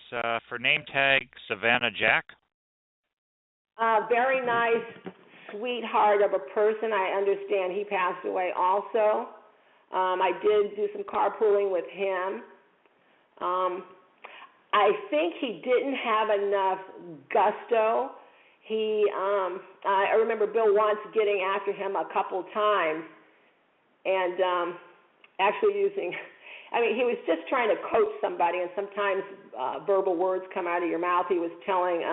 for name tag, Savannah Jack. Very nice, sweetheart of a person. I understand he passed away also. I did do some carpooling with him. I think he didn't have enough gusto. I remember Bill Watts getting after him a couple times and actually using, he was just trying to coach somebody, and sometimes verbal words come out of your mouth. He was telling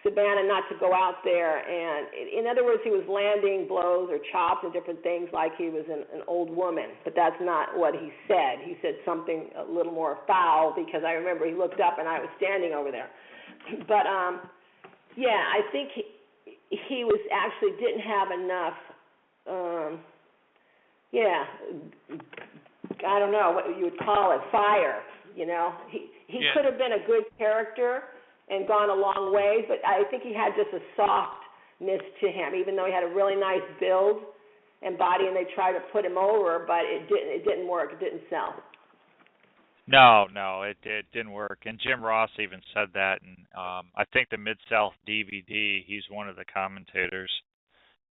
Savannah not to go out there, and in other words, he was landing blows or chops and different things like he was an old woman, but that's not what he said. He said something a little more foul, because I remember he looked up and I was standing over there. But yeah, I think he was actually didn't have enough I don't know what you would call it, fire, He could have been a good character and gone a long way, but I think he had just a softness to him, even though he had a really nice build and body, and they tried to put him over, but it didn't work. It didn't sell. No, it didn't work. And Jim Ross even said that, and I think the Mid-South DVD, he's one of the commentators,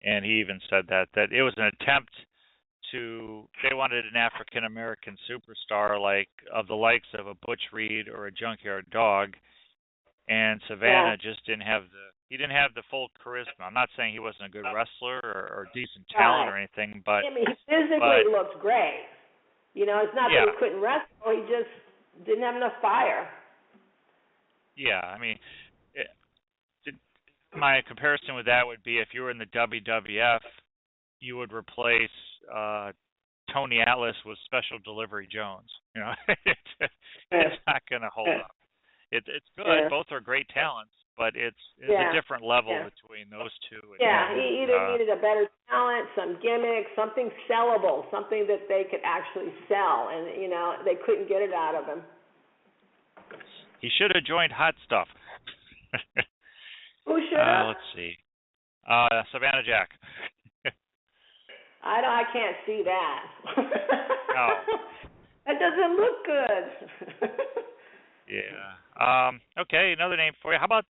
and he even said that it was an attempt they wanted an African-American superstar of the likes of a Butch Reed or a Junkyard Dog, and Savannah just didn't have the full charisma. I'm not saying he wasn't a good wrestler or decent talent or anything, but he physically looked great. It's not that he couldn't wrestle; he just didn't have enough fire. Yeah, my comparison with that would be if you were in the WWF, you would replace Tony Atlas with Special Delivery Jones. It's not going to hold up. It's good. Yeah. Both are great talents, but it's a different level between those two. He either needed a better talent, some gimmick, something sellable, something that they could actually sell, and they couldn't get it out of him. He should have joined Hot Stuff. Who should have? Let's see. Savannah Jack. I can't see that. No. That doesn't look good. Yeah. Okay, another name for you. How about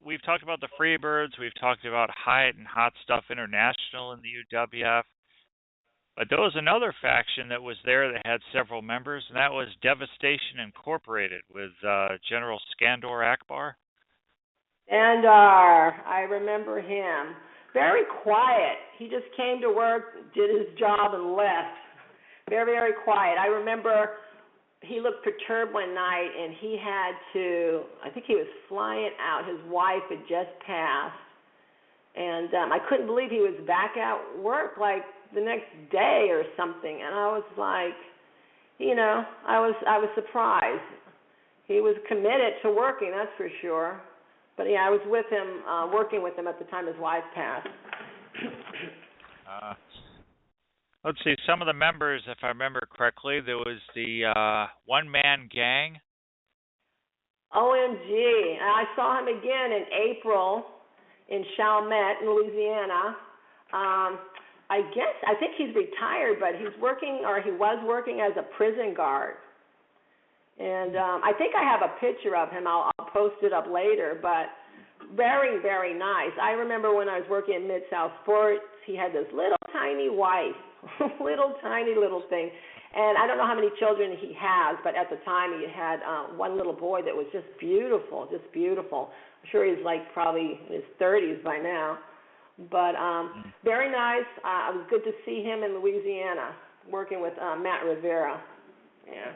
we've talked about the Freebirds. We've talked about Hyatt and Hot Stuff International in the UWF. But there was another faction that was there that had several members, and that was Devastation Incorporated with General Skandor Akbar. Skandor, I remember him. Very quiet. He just came to work, did his job, and left. Very, very quiet. I remember he looked perturbed one night, and he had to, I think he was flying out. His wife had just passed, and I couldn't believe he was back at work like the next day or something. And I was like, I was surprised. He was committed to working, that's for sure. But yeah, I was with him, working with him at the time his wife passed. Let's see, some of the members, if I remember correctly, there was the one-man gang. OMG. I saw him again in April in Chalmette in Louisiana. I think he's retired, but he was working as a prison guard. And I think I have a picture of him. I'll post it up later, but very, very nice. I remember when I was working at Mid-South Sports, he had this little tiny wife, tiny little thing. And I don't know how many children he has, but at the time he had one little boy that was just beautiful, just beautiful. I'm sure he's like probably in his 30s by now. But very nice. It was good to see him in Louisiana, working with Matt Rivera. Yeah.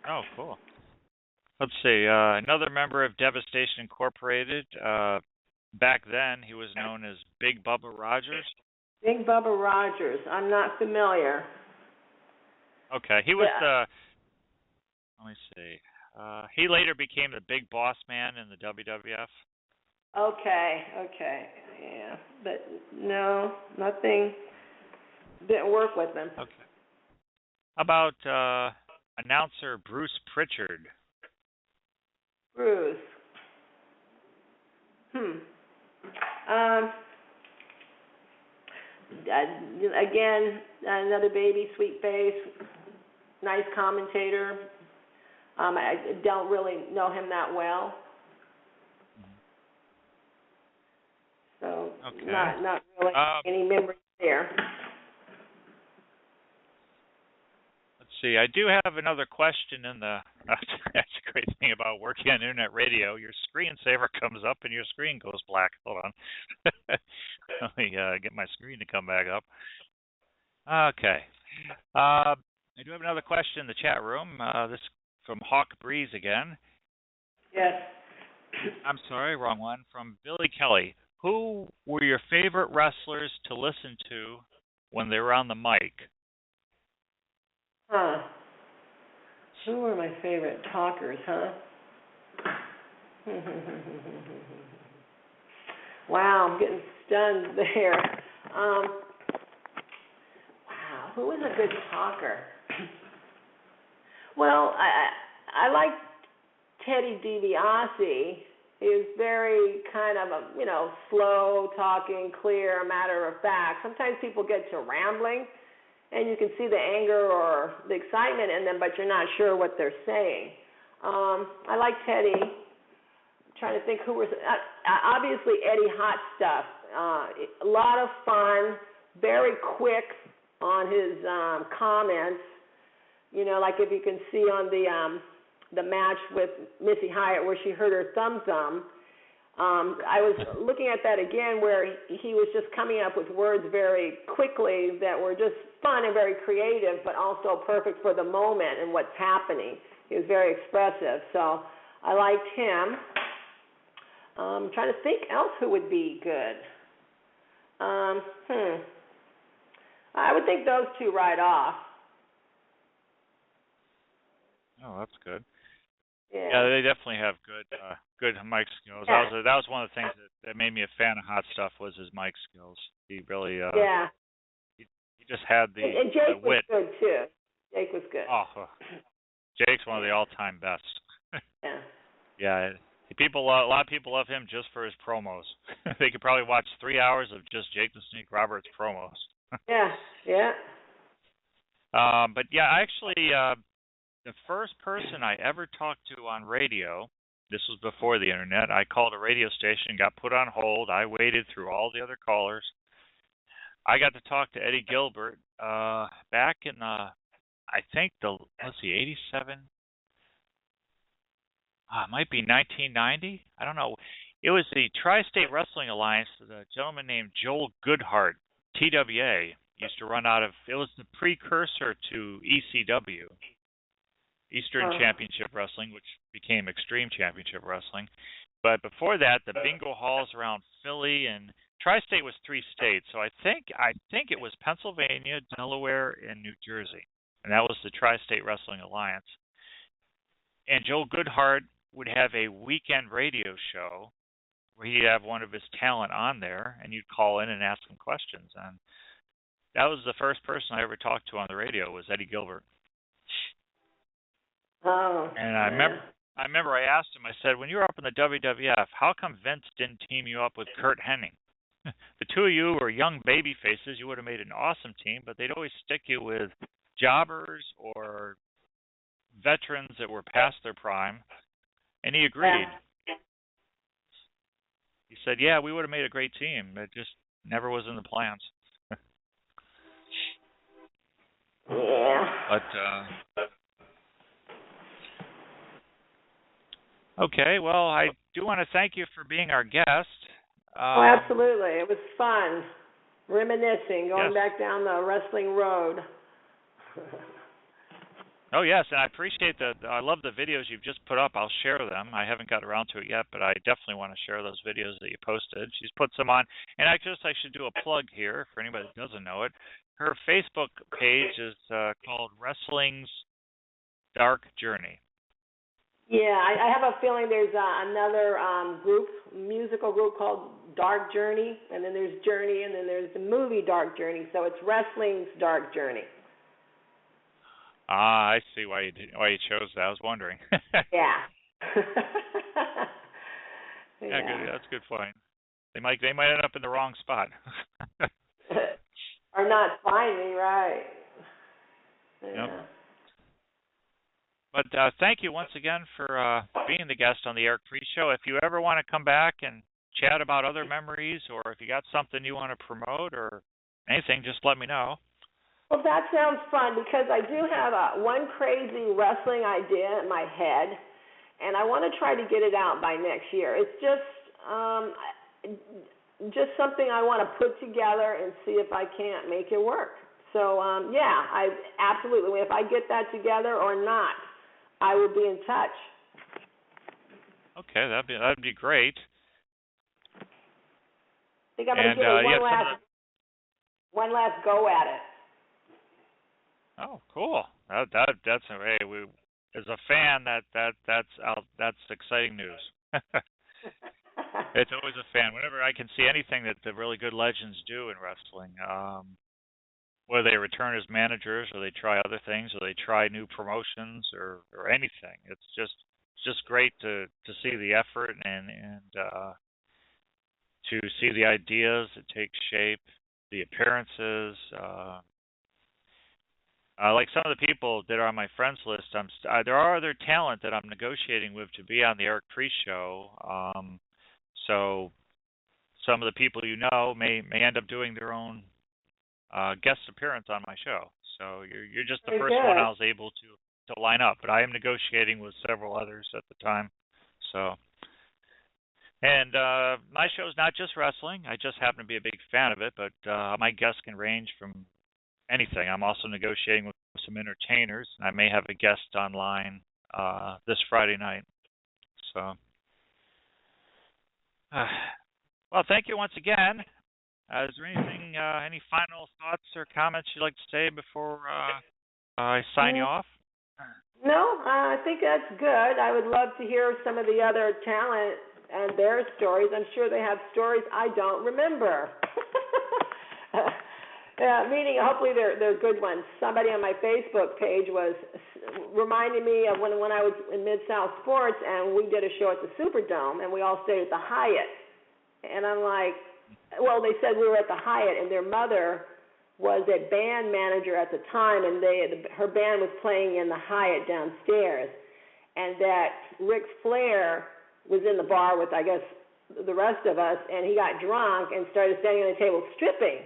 Oh, cool. Let's see. Another member of Devastation Incorporated. Back then, he was known as Big Bubba Rogers. Big Bubba Rogers. I'm not familiar. Okay. He was let me see. He later became the Big Boss Man in the WWF. Okay. Yeah. But no, nothing. Didn't work with him. Okay. How about announcer Bruce Pritchard? Bruce. Again, another baby, sweet face, nice commentator. I don't really know him that well. So okay. not really any memories there. Let's see. I do have another question in the. That's a great thing about working on internet radio. Your screensaver comes up and your screen goes black. Hold on. Let me get my screen to come back up. Okay. I do have another question in the chat room. This from Hawk Breeze again. Yes. I'm sorry, wrong one. From Billy Kelly. Who were your favorite wrestlers to listen to when they were on the mic? Who were my favorite talkers, huh? Wow, I'm getting stunned there. Wow, who was a good talker? Well, I like Teddy DiBiase. He was very kind of slow talking, clear, matter of fact. Sometimes people get to rambling, and you can see the anger or the excitement in them, but you're not sure what they're saying. I like Teddy. I'm trying to think who was obviously Eddie Hot Stuff. A lot of fun, very quick on his comments. Like if you can see on the match with Missy Hyatt where she hurt her thumb. I was looking at that again where he was just coming up with words very quickly that were just fun and very creative, but also perfect for the moment and what's happening. He was very expressive, so I liked him. I'm trying to think else who would be good. I would think those two right off. Oh, that's good. Yeah, they definitely have good mic skills. Yeah. That was one of the things that made me a fan of Hot Stuff was his mic skills. He really he just had the and Jake wit. was good too. Jake was good. Oh, Jake's one of the all-time best. Yeah. Yeah, a lot of people love him just for his promos. They could probably watch 3 hours of just Jake the Snake Roberts promos. Yeah. But yeah, actually, the first person I ever talked to on radio, this was before the internet, I called a radio station, got put on hold. I waited through all the other callers. I got to talk to Eddie Gilbert back in, I think, 87? It might be 1990. I don't know. It was the Tri-State Wrestling Alliance. A gentleman named Joel Goodhart, TWA, used to run out of, it was the precursor to ECW. Eastern Championship Wrestling, which became Extreme Championship Wrestling. But before that, the bingo halls around Philly and Tri-State was 3 states. So I think it was Pennsylvania, Delaware, and New Jersey. And that was the Tri-State Wrestling Alliance. And Joe Goodhart would have a weekend radio show where he'd have one of his talent on there, and you'd call in and ask him questions. And that was the first person I ever talked to on the radio was Eddie Gilbert. Oh. And I remember I asked him, I said, when you were up in the WWF, how come Vince didn't team you up with Curt Hennig? The two of you were young baby faces. You would have made an awesome team, but they'd always stick you with jobbers or veterans that were past their prime. And he agreed. Yeah. He said, yeah, we would have made a great team. It just never was in the plans. Yeah. But, okay, well, I do want to thank you for being our guest. Oh, absolutely. It was fun. Reminiscing, going yes. back down the wrestling road. Oh, yes, and I appreciate I love the videos you've just put up. I'll share them. I haven't got around to it yet, but I definitely want to share those videos that you posted. She's put some on. And I should do a plug here for anybody that doesn't know it. Her Facebook page is called Wrestling's Dark Journey. Yeah, I have a feeling there's another musical group called Dark Journey, and then there's Journey, and then there's the movie Dark Journey. So it's Wrestling's Dark Journey. Ah, I see why you chose that. I was wondering. Yeah. Yeah, good. That's a good point. They might end up in the wrong spot. Or not find me, right? Yeah. Yep. But thank you once again for being the guest on the Eric Priest Show. If you ever want to come back and chat about other memories, or if you got something you want to promote or anything, just let me know. Well, that sounds fun because I do have one crazy wrestling idea in my head, and I want to try to get it out by next year. It's just something I want to put together and see if I can't make it work. So, yeah, I absolutely. If I get that together or not, I will be in touch. Okay, that'd be great. I think I'm going to give it one last go at it. Oh, cool. That's hey, as a fan, that's exciting news. It's always a fan. Whenever I can see anything that the really good legends do in wrestling, whether they return as managers or they try other things or they try new promotions or anything, it's just great to see the effort and to see the ideas that take shape, the appearances. Like some of the people that are on my friends list, there are other talent that I'm negotiating with to be on the Eric Priest Show. So some of the people you know may end up doing their own guest appearance on my show. So you're just the first one I was able to line up. But I am negotiating with several others at the time. So, and my show is not just wrestling. I just happen to be a big fan of it. But my guests can range from anything. I'm also negotiating with some entertainers. I may have a guest online this Friday night. So, well, thank you once again. Is there anything, any final thoughts or comments you'd like to say before I sign you off? No, I think that's good. I would love to hear some of the other talent and their stories. I'm sure they have stories I don't remember. Yeah, meaning hopefully they're good ones. Somebody on my Facebook page was reminding me of when I was in Mid-South Sports and we did a show at the Superdome and we all stayed at the Hyatt. And I'm like, well, they said we were at the Hyatt and their mother was a band manager at the time and her band was playing in the Hyatt downstairs. And that Ric Flair was in the bar with, I guess, the rest of us, and he got drunk and started standing on the table stripping.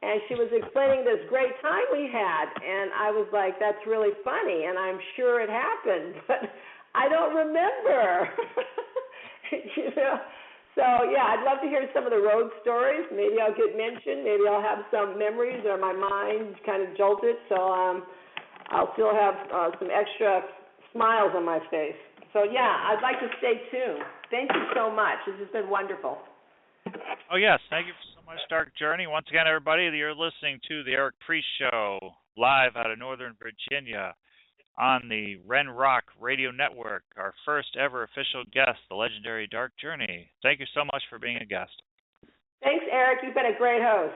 And she was explaining this great time we had, and I was like, that's really funny, and I'm sure it happened, but I don't remember. You know? So, yeah, I'd love to hear some of the road stories. Maybe I'll get mentioned. Maybe I'll have some memories or my mind kind of jolted, so I'll still have some extra smiles on my face. So, yeah, I'd like to stay tuned. Thank you so much. This has been wonderful. Oh, yes. Thank you so much, Dark Journey. Once again, everybody, you're listening to the Eric Priest Show live out of Northern Virginia on the Ren Rock Radio Network. Our first ever official guest, the legendary Dark Journey. Thank you so much for being a guest. Thanks, Eric. You've been a great host.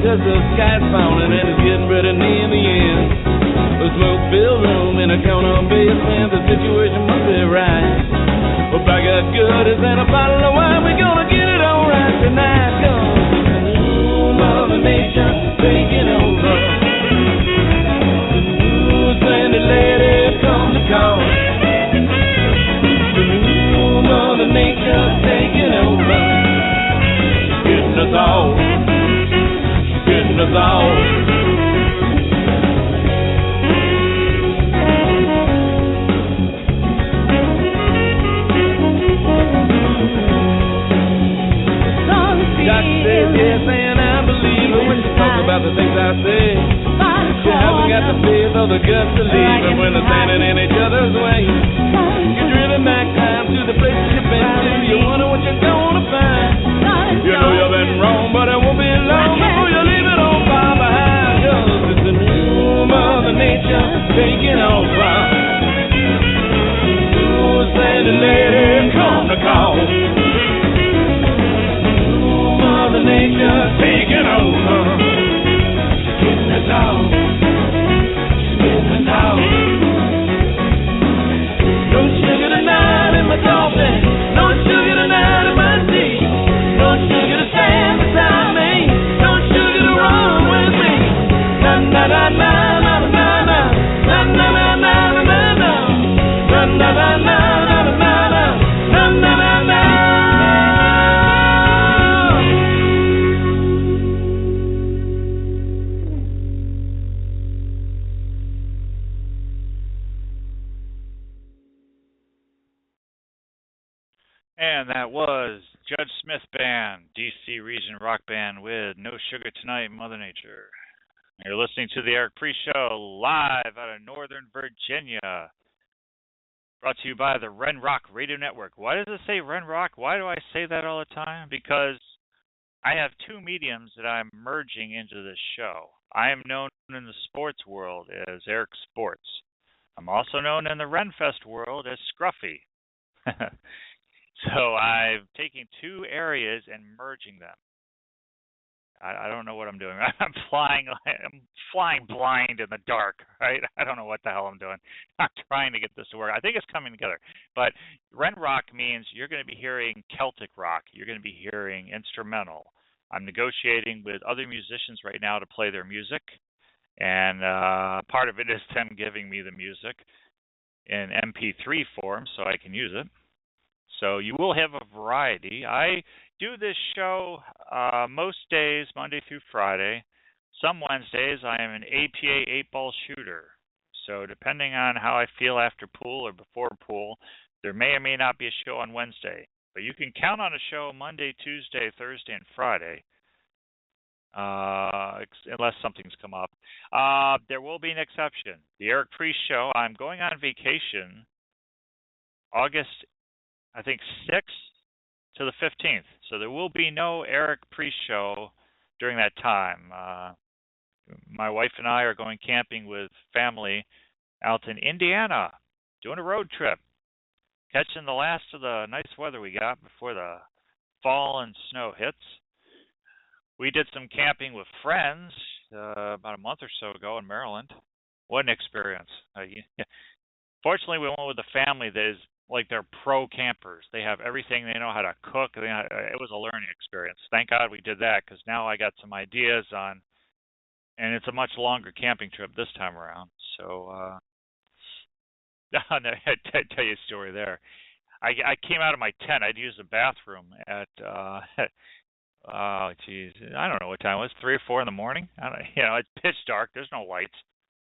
'cause the sky's falling and it's getting pretty near the end. A smoke-filled room in a corner basement, the situation must be right. Well, back as good as in a bottle of wine, we're gonna get it all right tonight. 'Cause it's a new Mother Nature taking over. The new Sandy lady come to call. The new Mother Nature taking over. She's getting us all. She's getting us all. Yes, and I believe her when she talks about the things I say. She hasn't got the faith or the guts to leave her when they're standing in each other's way. You're driven back time to the places you've been to. You wonder what you're gonna find. You know you've been wrong, but it won't be long before you leave it all far behind. 'Cause it's a new Mother Nature taking over. New Sandy lady come to call. Mother Nature taking over. She's getting us all. She's getting us all. No sugar tonight in my coffee. No sugar tonight in my tea. No sugar to stand beside me. No sugar to run with me. Na na na na na na na. Na na na na na na na. Na na na na na na na. Na na na na. And that was Judge Smith Band, DC Region Rock Band with No Sugar Tonight, Mother Nature. You're listening to the Eric Priest Show live out of Northern Virginia. Brought to you by the Ren Rock Radio Network. Why does it say Ren Rock? Why do I say that all the time? Because I have two mediums that I'm merging into this show. I am known in the sports world as Eric Sports. I'm also known in the Renfest world as Scruffy. So I've taken two areas and merging them. I don't know what I'm doing. I'm flying blind in the dark, right? I don't know what the hell I'm doing. I'm trying to get this to work. I think it's coming together. But Ren Rock means you're going to be hearing Celtic rock. You're going to be hearing instrumental. I'm negotiating with other musicians right now to play their music. And part of it is them giving me the music in MP3 form so I can use it. So you will have a variety. I do this show most days, Monday through Friday. Some Wednesdays I am an APA 8-ball shooter. So depending on how I feel after pool or before pool, there may or may not be a show on Wednesday. But you can count on a show Monday, Tuesday, Thursday, and Friday. Unless something's come up. There will be an exception. The Eric Priest Show, I'm going on vacation August, I think, 6th to the 15th. So there will be no Eric Priest Show during that time. My wife and I are going camping with family out in Indiana, doing a road trip, catching the last of the nice weather we got before the fall and snow hits. We did some camping with friends about a month or so ago in Maryland. What an experience. Fortunately, we went with a family that is like they're pro campers. They have everything. They know how to cook. It was a learning experience. Thank God we did that because now I got some ideas on, and it's a much longer camping trip this time around. So I'll tell you a story there. I came out of my tent. I'd use the bathroom at oh geez, I don't know what time it was. 3 or 4 in the morning. It's pitch dark. There's no lights.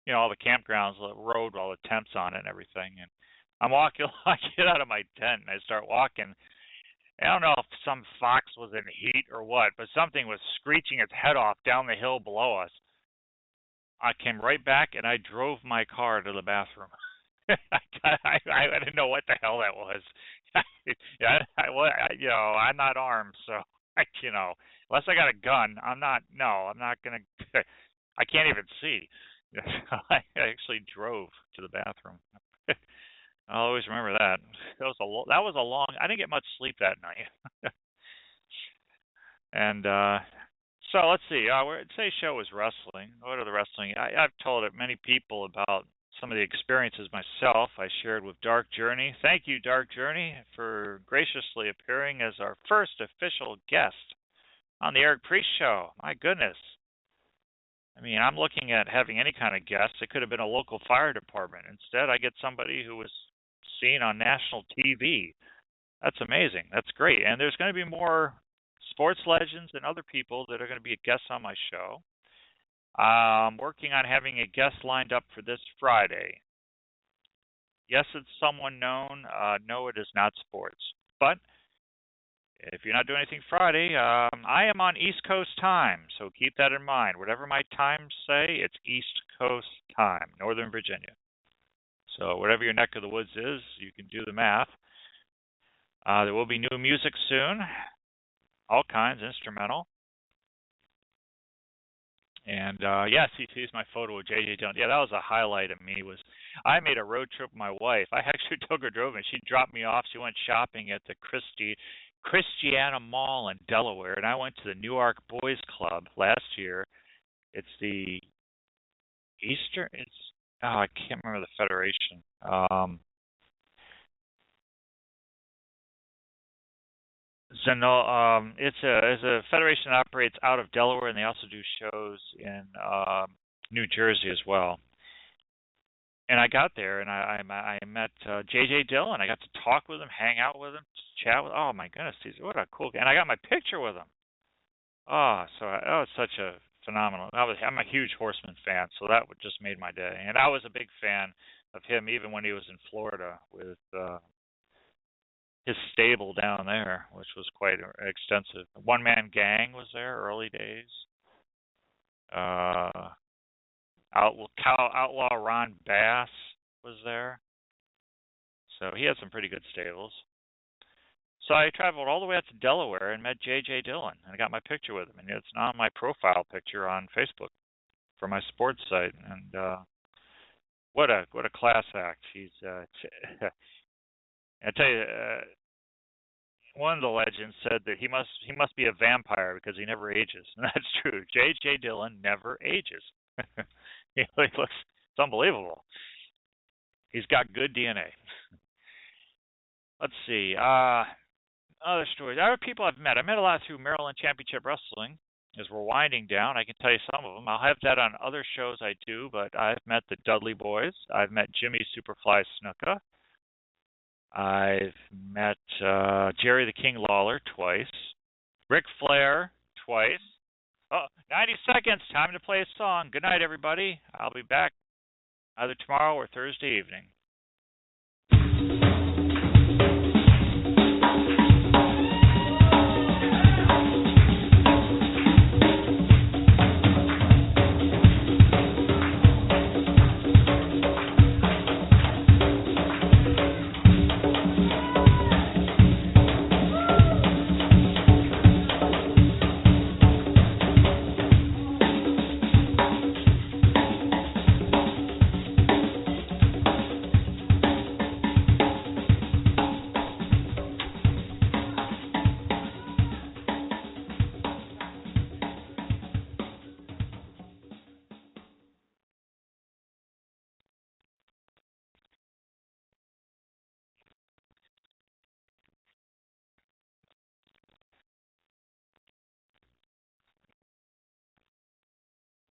All the campgrounds, the road, all the tents on it and everything. And I'm walking. I get out of my tent and I start walking. I don't know if some fox was in heat or what, but something was screeching its head off down the hill below us. I came right back and I drove my car to the bathroom. I didn't know what the hell that was. I'm not armed, so unless I got a gun, I'm not gonna. I can't even see. I actually drove to the bathroom. I'll always remember that. That was a long. I didn't get much sleep that night. And So let's see. Today's show was wrestling. What are the wrestling? I've told many people about some of the experiences myself. I shared with Dark Journey. Thank you, Dark Journey, for graciously appearing as our first official guest on the Eric Priest Show. My goodness. I mean, I'm looking at having any kind of guest. It could have been a local fire department. Instead, I get somebody who was seen on national TV. That's amazing. That's great. And there's going to be more sports legends and other people that are going to be guests on my show. I'm working on having a guest lined up for this Friday. Yes, it's someone known. No, it is not sports. But if you're not doing anything Friday, I am on East Coast time, so keep that in mind. Whatever my times say, it's East Coast time, Northern Virginia. So whatever your neck of the woods is, you can do the math. There will be new music soon, all kinds, instrumental. And yeah, see, here's my photo with J.J. Dillon. Yeah, that was a highlight of me. I made a road trip with my wife. I actually took her drove, and she dropped me off. She went shopping at the Christiana Mall in Delaware, and I went to the Newark Boys Club last year. It's the Eastern. I can't remember the federation. It's a federation that operates out of Delaware, and they also do shows in New Jersey as well. And I got there, and I met J.J. Dillon. I got to talk with him, hang out with him, chat with him. Oh, my goodness, what a cool guy. And I got my picture with him. It's such a phenomenal. I'm a huge Horseman fan, so that just made my day. And I was a big fan of him even when he was in Florida with his stable down there, which was quite extensive. One Man Gang was there, early days. Outlaw Ron Bass was there. So he had some pretty good stables. So I traveled all the way out to Delaware and met J.J. Dillon, and I got my picture with him. And it's on my profile picture on Facebook for my sports site. And what a class act. He's I tell you, one of the legends said that he must be a vampire because he never ages, and that's true. J.J. Dillon never ages. He looks, it's unbelievable. He's got good DNA. Let's see. Other stories. Other people I've met. I met a lot through Maryland Championship Wrestling. As we're winding down, I can tell you some of them. I'll have that on other shows I do, but I've met the Dudley Boys. I've met Jimmy Superfly Snuka. I've met Jerry the King Lawler twice. Ric Flair twice. 90 seconds. Time to play a song. Good night, everybody. I'll be back either tomorrow or Thursday evening.